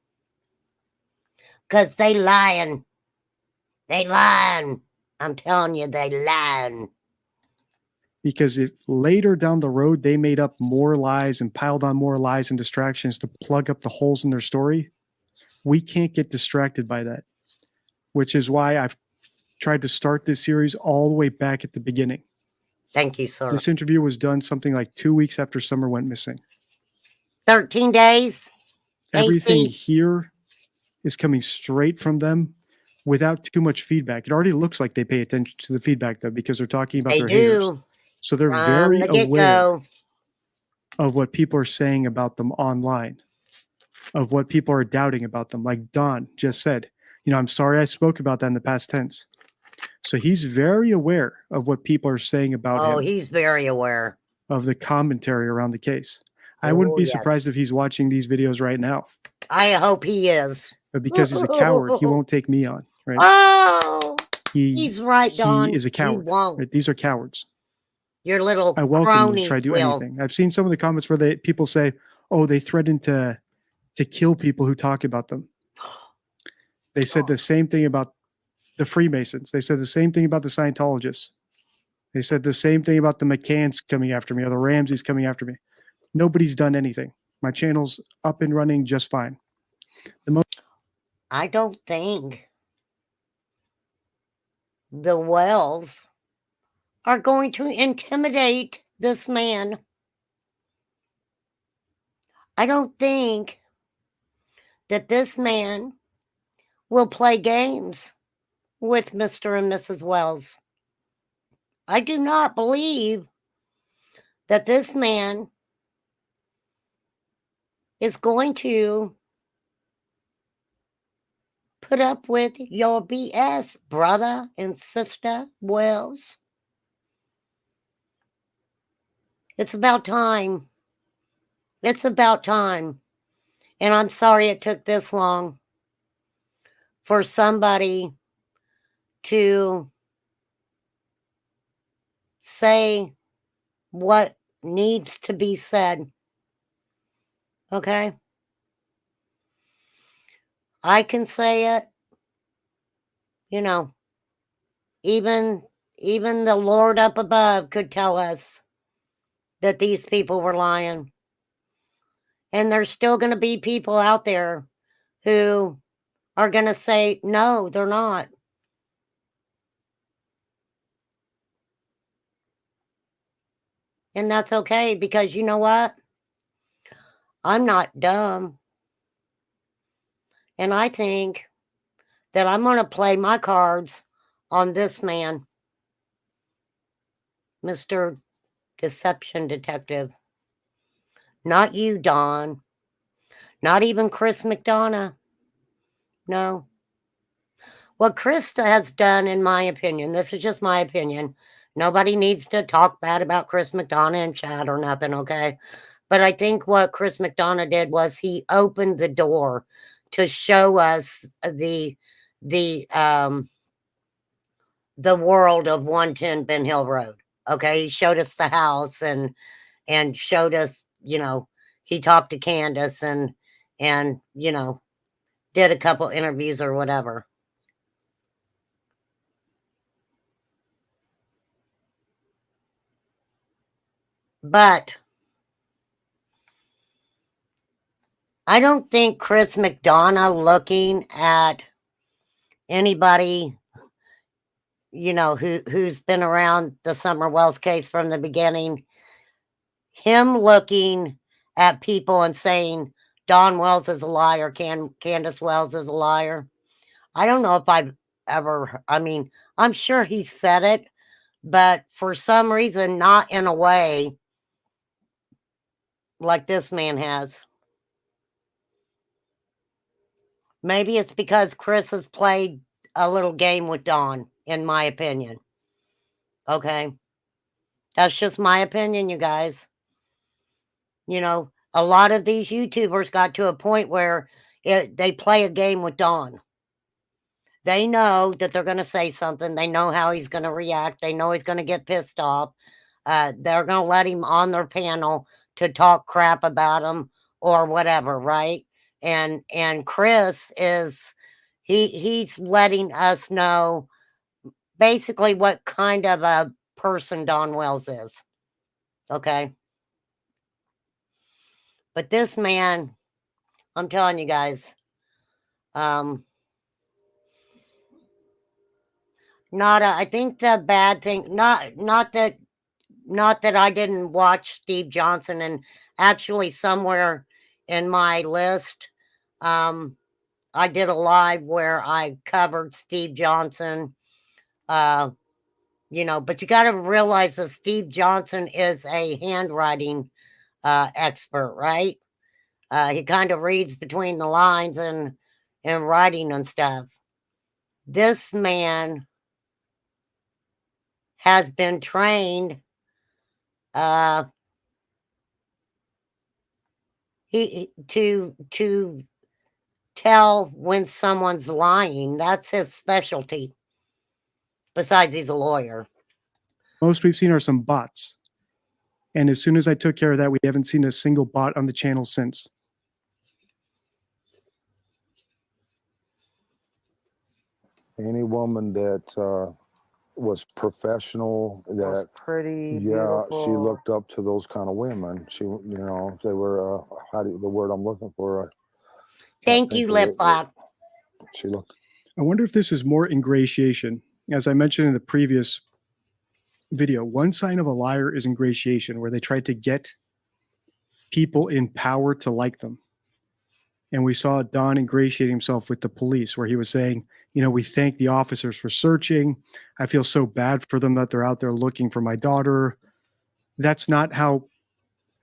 Because they lying. They lying. I'm telling you, they lying. Because if later down the road they made up more lies and piled on more lies and distractions to plug up the holes in their story, we can't get distracted by that. Which is why I've tried to start this series all the way back at the beginning. Thank you, sir. This interview was done something like 2 weeks after Summer went missing. 13 days. Everything AC. here is coming straight from them without too much feedback. It already looks like they pay attention to the feedback, though, because they're talking about They their haters. do. So they're From very the aware get-go. of what people are saying about them online, of what people are doubting about them. Like Don just said, I'm sorry I spoke about that in the past tense. So he's very aware of what people are saying about Oh, him, he's very aware. of the commentary around the case. I wouldn't Oh, be yes. surprised if he's watching these videos right now. I hope he is. But because he's a coward, he won't take me on, right? Oh, He he's right, Don. is a He coward. won't. Right? These are cowards. Your little I welcome them to cronies try to do will. anything. I've seen some of the comments where people say, "Oh, they threatened to kill people who talk about them." They said the same thing about the Freemasons. They said the same thing about the Scientologists. They said the same thing about the McCanns coming after me or the Ramseys coming after me. Nobody's done anything. My channel's up and running just fine. I don't think the Wells are going to intimidate this man. I don't think that this man will play games with Mr. and Mrs. Wells. I do not believe that this man is going to put up with your BS, brother and sister Wells. It's about time. It's about time. And I'm sorry it took this long. for somebody to say what needs to be said. Okay? I can say it. You know, even the Lord up above could tell us that these people were lying. And there's still going to be people out there who are going to say, no, they're not. And that's okay, because you know what? I'm not dumb. And I think that I'm going to play my cards on this man, Mr. Deception Detective. Not you, Don. Not even Chris McDonough. No. What Chris has done, in my opinion, this is just my opinion. Nobody needs to talk bad about Chris McDonough in chat or nothing, okay? But I think what Chris McDonough did was he opened the door to show us the world of 110 Ben Hill Road. Okay, he showed us the house and showed us, you know, he talked to Candus and you know, did a couple interviews or whatever. But I don't think Chris McDonough, looking at anybody, you know, who's been around the Summer Wells case from the beginning, him looking at people and saying Don Wells is a liar, Candus Wells is a liar. I don't know if I've ever, I mean, I'm sure he said it, but for some reason, not in a way like this man has. Maybe it's because Chris has played a little game with Don, in my opinion. Okay. That's just my opinion, you guys. You know, a lot of these YouTubers got to a point where they play a game with Don. They know that they're going to say something. They know how he's going to react. They know he's going to get pissed off. They're going to let him on their panel to talk crap about him or whatever, right? And Chris is, he's letting us know basically what kind of a person Don Wells is. Okay. But this man, I'm telling you guys, I think the bad thing, not that I didn't watch Steve Johnson, and actually somewhere in my list, I did a live where I covered Steve Johnson, you know, but you got to realize that Steve Johnson is a handwriting expert, right? He kind of reads between the lines and writing and stuff. This man has been trained to tell when someone's lying. That's his specialty. Besides, he's a lawyer. Most we've seen are some bots. And as soon as I took care of that, we haven't seen a single bot on the channel since. Any woman that was professional, that Was pretty yeah, beautiful. she looked up to those kind of women. She, you know, they were the word I'm looking for? Thank you, Lip Lock. She looked. I wonder if this is more ingratiation. As I mentioned in the previous video, one sign of a liar is ingratiation, where they try to get people in power to like them. And we saw Don ingratiate himself with the police, where he was saying, you know, we thank the officers for searching. I feel so bad for them that they're out there looking for my daughter. That's not how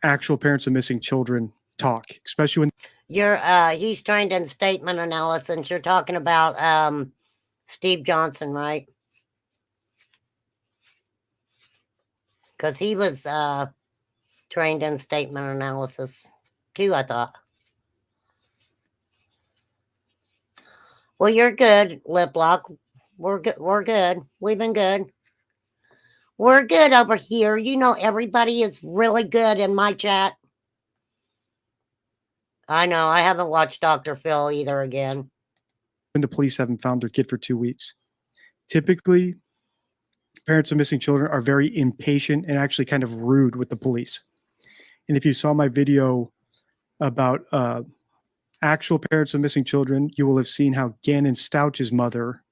actual parents of missing children talk, especially when He's trained in statement analysis. You're talking about Steve Johnson, right? Because he was trained in statement analysis too, I thought. Well, you're good, Lip Lock. We're good. We're good. We've been good. We're good over here. You know, everybody is really good in my chat. I know. I haven't watched Dr. Phil either again. When the police haven't found their kid for 2 weeks. Typically, parents of missing children are very impatient and actually kind of rude with the police. And if you saw my video about actual parents of missing children, you will have seen how Gannon Stouch's mother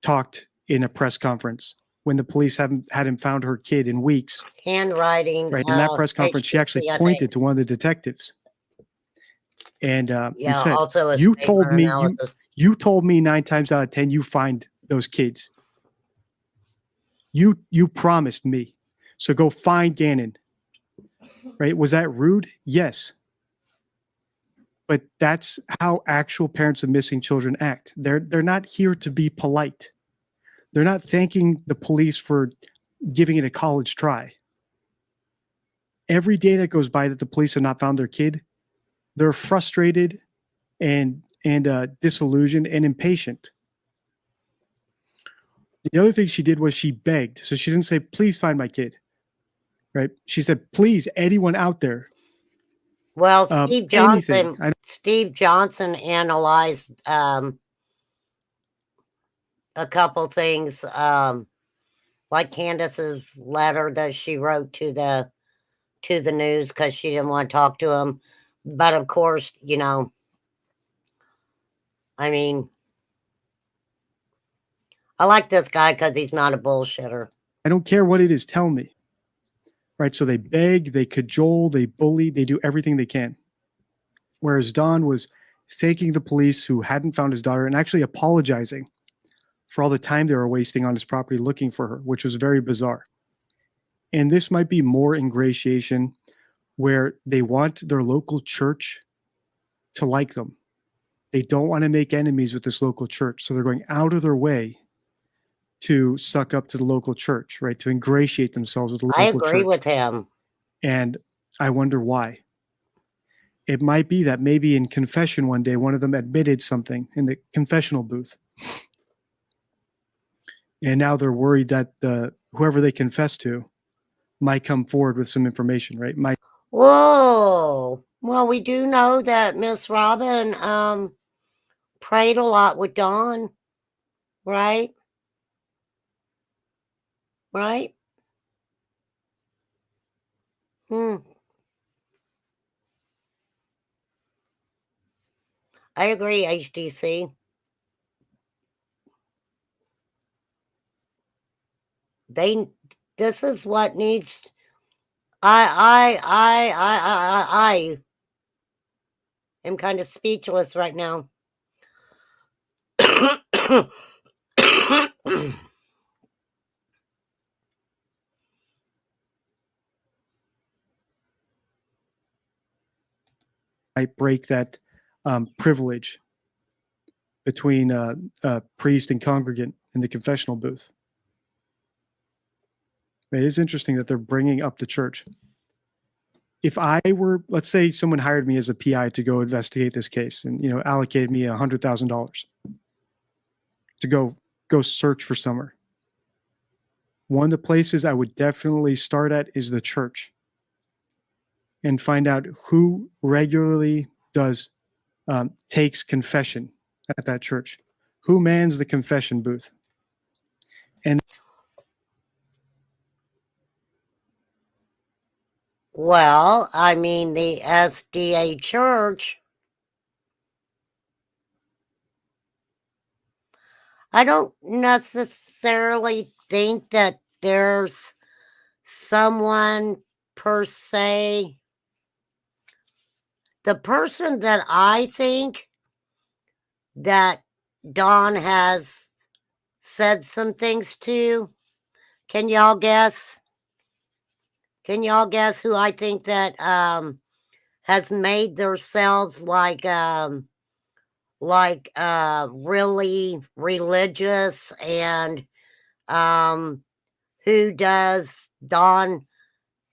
talked in a press conference when the police hadn't found her kid in weeks. Handwriting. Right. In that press conference, she actually HTC, I pointed think. to one of the detectives and Yeah, said, also a "You paper told me analysis. you told me 9 times out of 10 you find those kids. You promised me. So go find Gannon." Right? Was that rude? Yes. But that's how actual parents of missing children act. They're not here to be polite. They're not thanking the police for giving it a college try. Every day that goes by that the police have not found their kid, they're frustrated and disillusioned and impatient. The other thing she did was she begged. So she didn't say, "Please find my kid." Right? She said, "Please, anyone out there." Well, Steve Johnson. Anything. Steve Johnson analyzed a couple things, like Candace's letter that she wrote to the news because she didn't want to talk to him. But of course, you know, I mean, I like this guy because he's not a bullshitter. I don't care what it is. Tell me. Right? So they beg, they cajole, they bully, they do everything they can. Whereas Don was thanking the police who hadn't found his daughter and actually apologizing for all the time they were wasting on his property looking for her, which was very bizarre. And this might be more ingratiation where they want their local church to like them. They don't want to make enemies with this local church. So they're going out of their way to suck up to the local church, right? To ingratiate themselves with the local church. I agree with him. And I wonder why. It might be that maybe in confession one day, one of them admitted something in the confessional booth. And now they're worried that whoever they confess to might come forward with some information, right? Whoa. Well, we do know that Miss Robin prayed a lot with Don, right? Right? I agree, HDC. This is what needs. I am kind of speechless right now. Might break that privilege between priest and congregant in the confessional booth. It is interesting that they're bringing up the church. If I were, let's say someone hired me as a PI to go investigate this case and, allocated me $100,000 to go search for Summer. One of the places I would definitely start at is the church and find out who regularly takes confession at that church. Who mans the confession booth? And well, I mean, the SDA church, I don't necessarily think that there's someone per se. The person that I think that Don has said some things to, can y'all guess? Can y'all guess who I think that has made themselves like really religious, and who does Don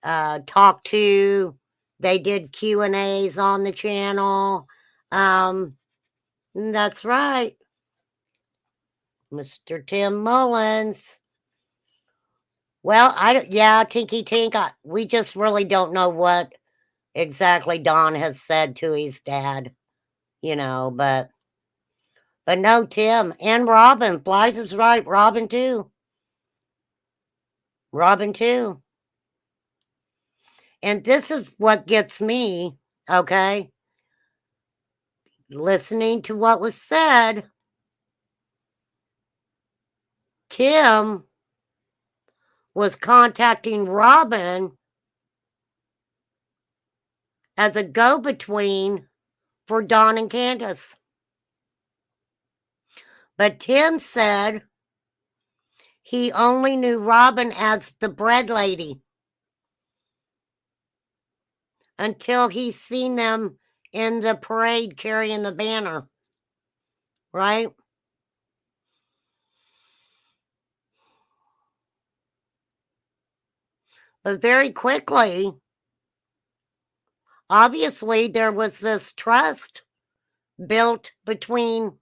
talk to? They did Q&As on the channel. That's right. Mr. Tim Mullins. Well, yeah, Tinky Tink, we just really don't know what exactly Don has said to his dad, but no, Tim and Robin. Flies is right. Robin too. Robin too. And this is what gets me, okay? Listening to what was said, Tim was contacting Robin as a go-between for Don and Candus. But Tim said he only knew Robin as the bread lady until he seen them in the parade carrying the banner, right? But very quickly, obviously, there was this trust built between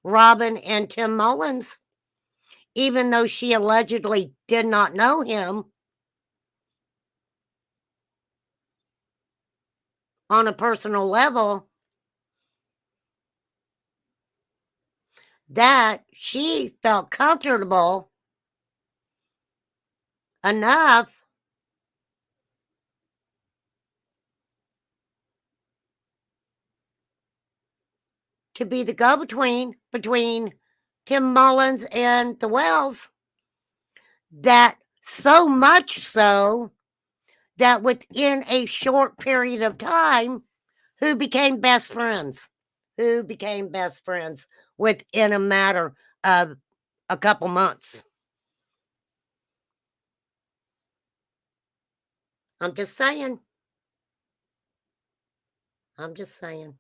Robin and Tim Mullins, even though she allegedly did not know him on a personal level, that she felt comfortable enough to be the go-between between Tim Mullins and the Wells. That so much so that within a short period of time, who became best friends? Who became best friends within a matter of a couple months? I'm just saying. I'm just saying.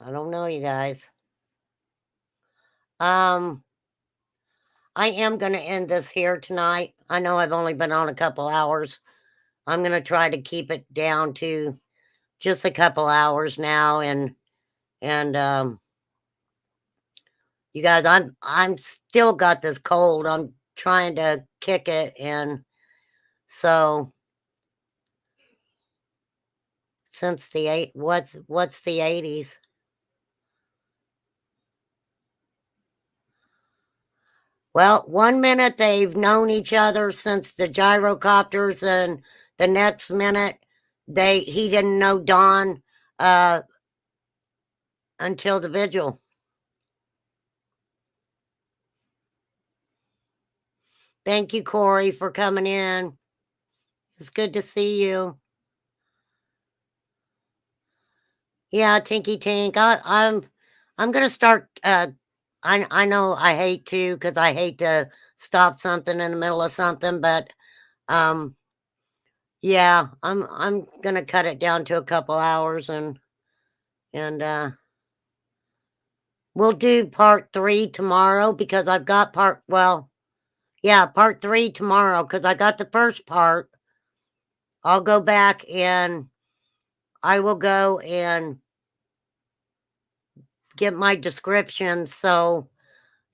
I don't know, you guys. I am going to end this here tonight. I know I've only been on a couple hours. I'm going to try to keep it down to just a couple hours now, and you guys, I'm still got this cold. I'm trying to kick it, and so since the what's the 80s? Well, 1 minute they've known each other since the gyrocopters, and the next minute he didn't know Don until the vigil. Thank you, Corey, for coming in. It's good to see you. Yeah, Tinky Tink. I'm gonna start. I know I hate to, because I hate to stop something in the middle of something, but yeah, I'm gonna cut it down to a couple hours, and we'll do part 3 tomorrow, because I've got part 3 tomorrow, because I got the first part. I'll go back and I will go and get my description. So,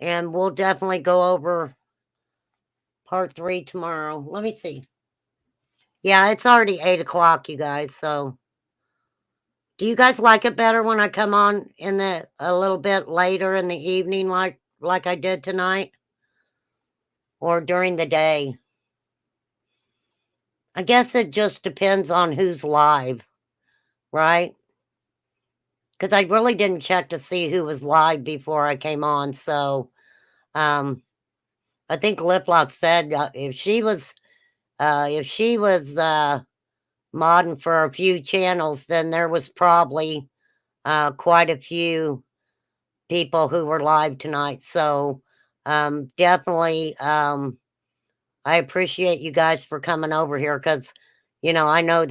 and we'll definitely go over part 3 tomorrow. Let me see. Yeah, it's already 8 o'clock, you guys. So, do you guys like it better when I come on a little bit later in the evening, like I did tonight, or during the day? I guess it just depends on who's live, right? Because I really didn't check to see who was live before I came on. So, I think Liplock said if she was modding for a few channels, then there was probably quite a few people who were live tonight. So definitely, I appreciate you guys for coming over here, because I know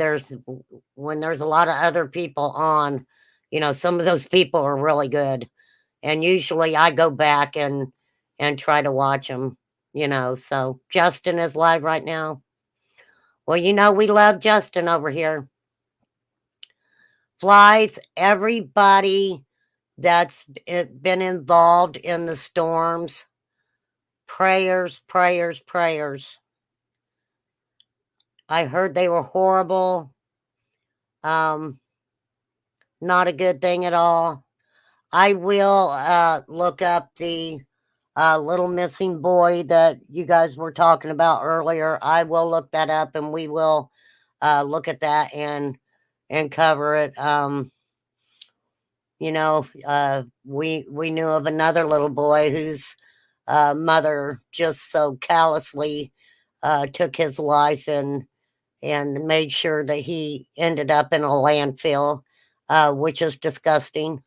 when there's a lot of other people on, some of those people are really good, and usually I go back and and try to watch them, you know. So Justin is live right now. Well, you know, we love Justin over here. Flies, everybody that's been involved in the storms, prayers, prayers, prayers. I heard they were horrible. Not a good thing at all. I will look up the little missing boy that you guys were talking about earlier. I will look that up, and we will look at that and cover it. You know, we knew of another little boy whose mother just so callously took his life and made sure that he ended up in a landfill, which is disgusting.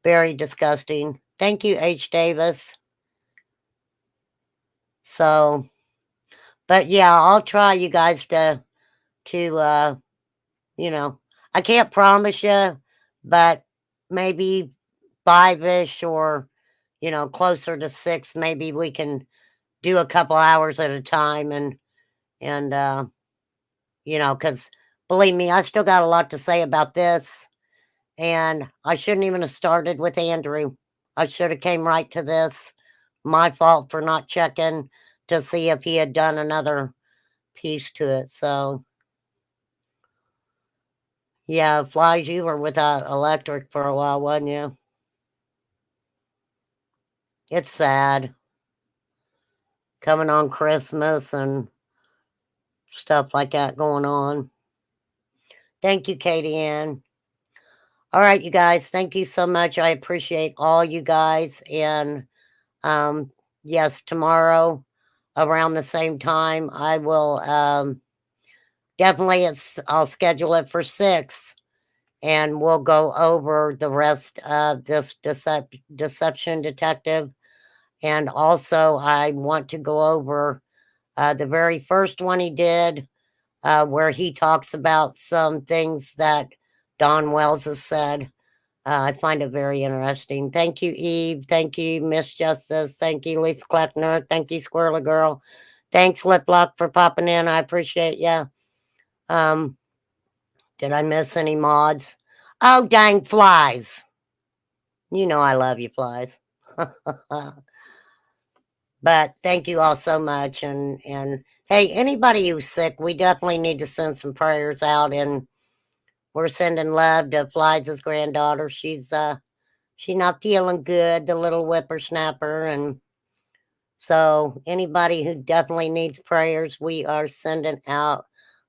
Very disgusting. Thank you, H. Davis. So, but yeah, I'll try, you guys, to you know, I can't promise you, but maybe 5-ish or, you know, closer to 6, maybe we can do a couple hours at a time and, you know, because believe me, I still got a lot to say about this, and I shouldn't even have started with Andrew. I should have came right to this. My fault for not checking to see if he had done another piece to it. So, yeah, Flies, you were without electric for a while, wasn't you? It's sad. Coming on Christmas and stuff like that going on. Thank you, Katie Ann. All right, you guys, thank you so much. I appreciate all you guys. And yes, tomorrow around the same time, I will definitely, I'll schedule it for 6. And we'll go over the rest of this Deception Detective. And also, I want to go over the very first one he did, where he talks about some things that Don Wells has said. I find it very interesting. Thank you, Eve. Thank you, Miss Justice. Thank you, Lisa Kleckner. Thank you, Squirrely Girl. Thanks, Lip Lock, for popping in. I appreciate you. Did I miss any mods? Oh, dang, Flies. You know I love you, Flies. But thank you all so much. And hey, anybody who's sick, we definitely need to send some prayers out. And we're sending love to Flies' granddaughter. She's not feeling good, the little whippersnapper. And so anybody who definitely needs prayers, we are sending out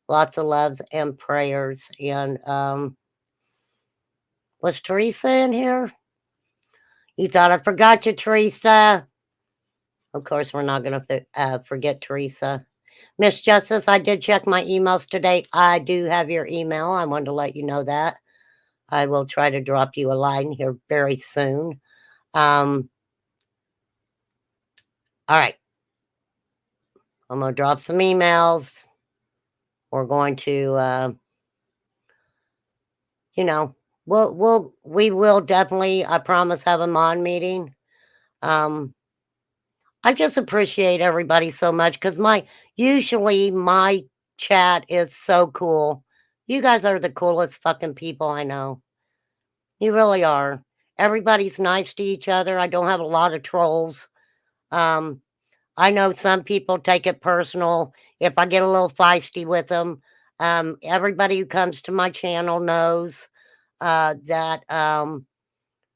lots of loves and prayers. And was Teresa in here? You thought I forgot you, Teresa. Of course, we're not going to forget Teresa. Miss Justice, I did check my emails today. I do have your email. I wanted to let you know that. I will try to drop you a line here very soon. All right. I'm going to drop some emails. We're going to, you know, we will definitely, I promise, have a mod meeting. I just appreciate everybody so much because usually my chat is so cool. You guys are the coolest fucking people I know. You really are. Everybody's nice to each other. I don't have a lot of trolls. I know some people take it personal if I get a little feisty with them. Everybody who comes to my channel knows that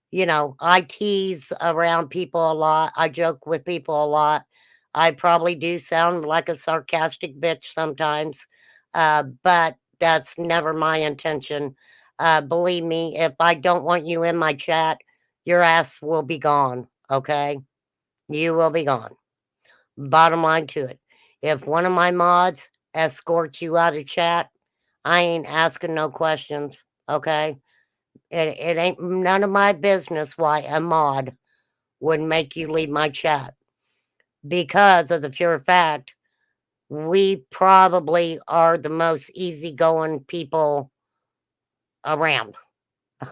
you know, I tease around people a lot. I joke with people a lot. I probably do sound like a sarcastic bitch sometimes, but that's never my intention. Believe me, if I don't want you in my chat, your ass will be gone, okay? You will be gone. Bottom line to it. If one of my mods escorts you out of chat, I ain't asking no questions, okay? It ain't none of my business why a mod would make you leave my chat because of the pure fact we probably are the most easygoing people around.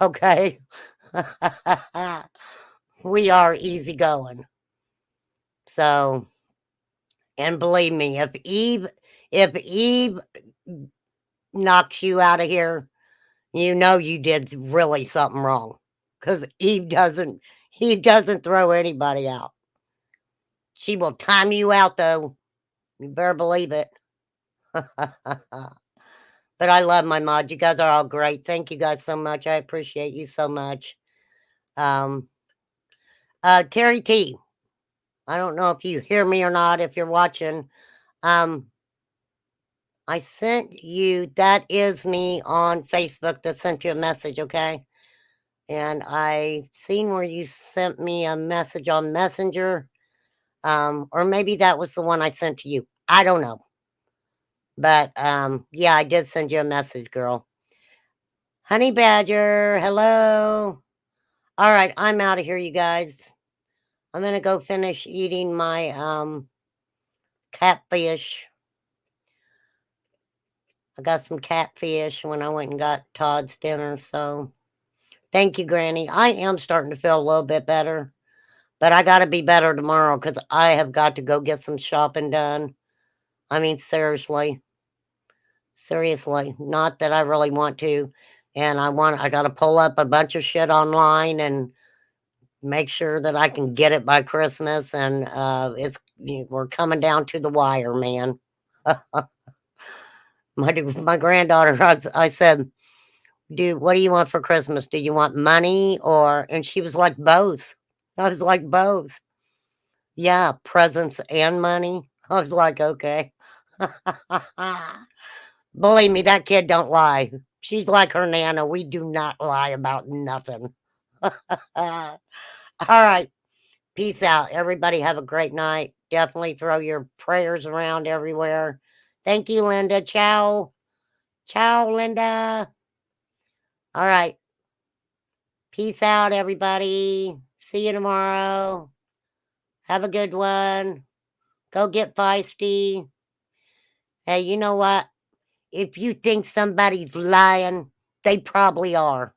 Okay. We are easygoing. So, and believe me, if Eve knocks you out of here, you know you did really something wrong. Because Eve doesn't throw anybody out. She will time you out, though. You better believe it. But I love my mods. You guys are all great. Thank you guys so much. I appreciate you so much. Terry T, I don't know if you hear me or not, if you're watching. I sent you, that is me on Facebook that sent you a message, okay? And I seen where you sent me a message on Messenger. Or maybe that was the one I sent to you. I don't know. But yeah, I did send you a message, girl. Honey Badger, hello. All right, I'm out of here, you guys. I'm gonna go finish eating my catfish. I got some catfish when I went and got Todd's dinner, so thank you, Granny. I am starting to feel a little bit better, but I gotta be better tomorrow because I have got to go get some shopping done. I mean, seriously. Seriously, not that I really want to. And I got to pull up a bunch of shit online and make sure that I can get it by Christmas. And we're coming down to the wire, man. My granddaughter, I said, dude, what do you want for Christmas? Do you want money or, and she was like, both. I was like, both. Yeah, presents and money. I was like, okay. Believe me, that kid don't lie. She's like her Nana. We do not lie about nothing. All right. Peace out. Everybody have a great night. Definitely throw your prayers around everywhere. Thank you, Linda. Ciao. Ciao, Linda. All right. Peace out, everybody. See you tomorrow. Have a good one. Go get feisty. Hey, you know what? If you think somebody's lying, they probably are.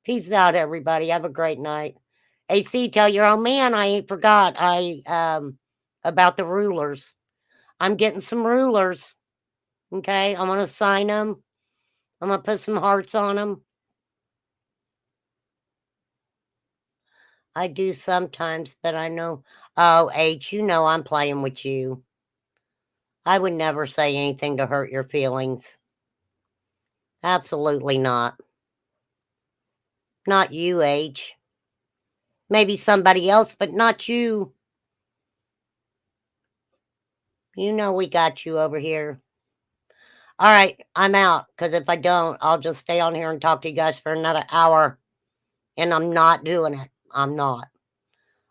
Peace out, everybody. Have a great night. AC, tell your old man I ain't forgot about the rulers. I'm getting some rulers. Okay, I'm gonna sign them. I'm gonna put some hearts on them. I do sometimes, but I know. Oh, H, you know I'm playing with you. I would never say anything to hurt your feelings. Absolutely not. Not you, H. Maybe somebody else, but not you. You know we got you over here. All right, I'm out, because if I don't, I'll just stay on here and talk to you guys for another hour. And I'm not doing it. I'm not.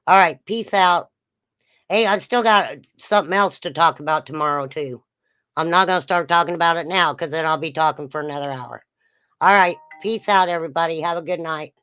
All right, peace out. Hey, I've still got something else to talk about tomorrow, too. I'm not going to start talking about it now, because then I'll be talking for another hour. All right, peace out, everybody. Have a good night.